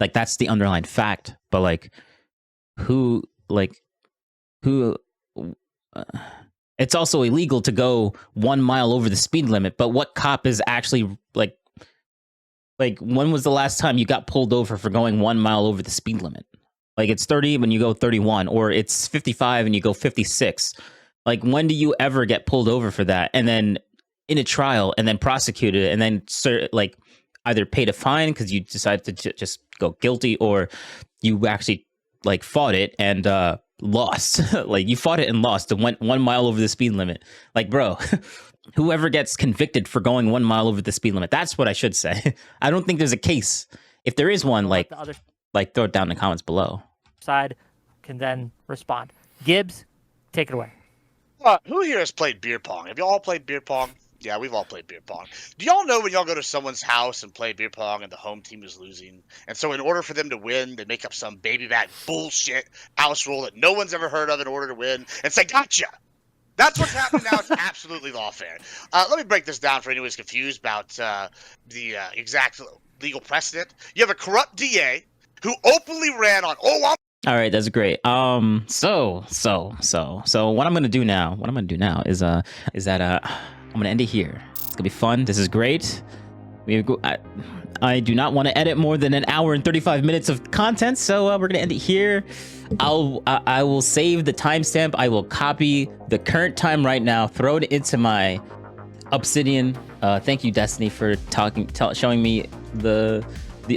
Like that's the underlying fact. But like, who? It's also illegal to go 1 mile over the speed limit, but what cop is actually like when was the last time you got pulled over for going 1 mile over the speed limit? Like it's 30 when you go 31, or it's 55 and you go 56. Like when do you ever get pulled over for that and then in a trial and then prosecuted and then like either paid a fine because you decided to just go guilty, or you actually like fought it and lost. Like you fought it and lost and went 1 mile over the speed limit. Like, bro, whoever gets convicted for going 1 mile over the speed limit, that's what I should say. I don't think there's a case. If there is one, like throw it down in the comments below. Side can then respond. Gibbs, take it away. Who here has played beer pong? Have you all played beer pong? Yeah, we've all played beer pong. Do y'all know when y'all go to someone's house and play beer pong and the home team is losing? And so in order for them to win, they make up some baby back bullshit house rule that no one's ever heard of in order to win and say, gotcha! That's what's happening now. It's absolutely lawfare. Let me break this down for anyone who's confused about the exact legal precedent. You have a corrupt DA who openly ran on, all right, that's great. So what I'm gonna do now is I'm gonna end it here. It's gonna be fun. This is great. I do not want to edit more than an hour and 35 minutes of content, so we're gonna end it here. I will save the timestamp. I will copy the current time right now, throw it into my Obsidian. Thank you, Destiny, for showing me the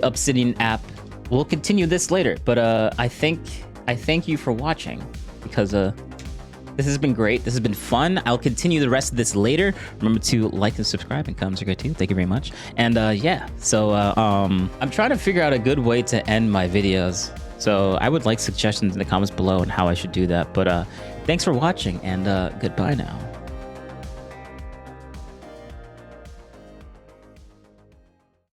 Obsidian app. We'll continue this later, but I thank you for watching, because this has been great. This has been fun. I'll continue the rest of this later. Remember to like and subscribe, and comments are great too. Thank you very much. And yeah, so I'm trying to figure out a good way to end my videos. So I would like suggestions in the comments below on how I should do that. But thanks for watching, and goodbye now.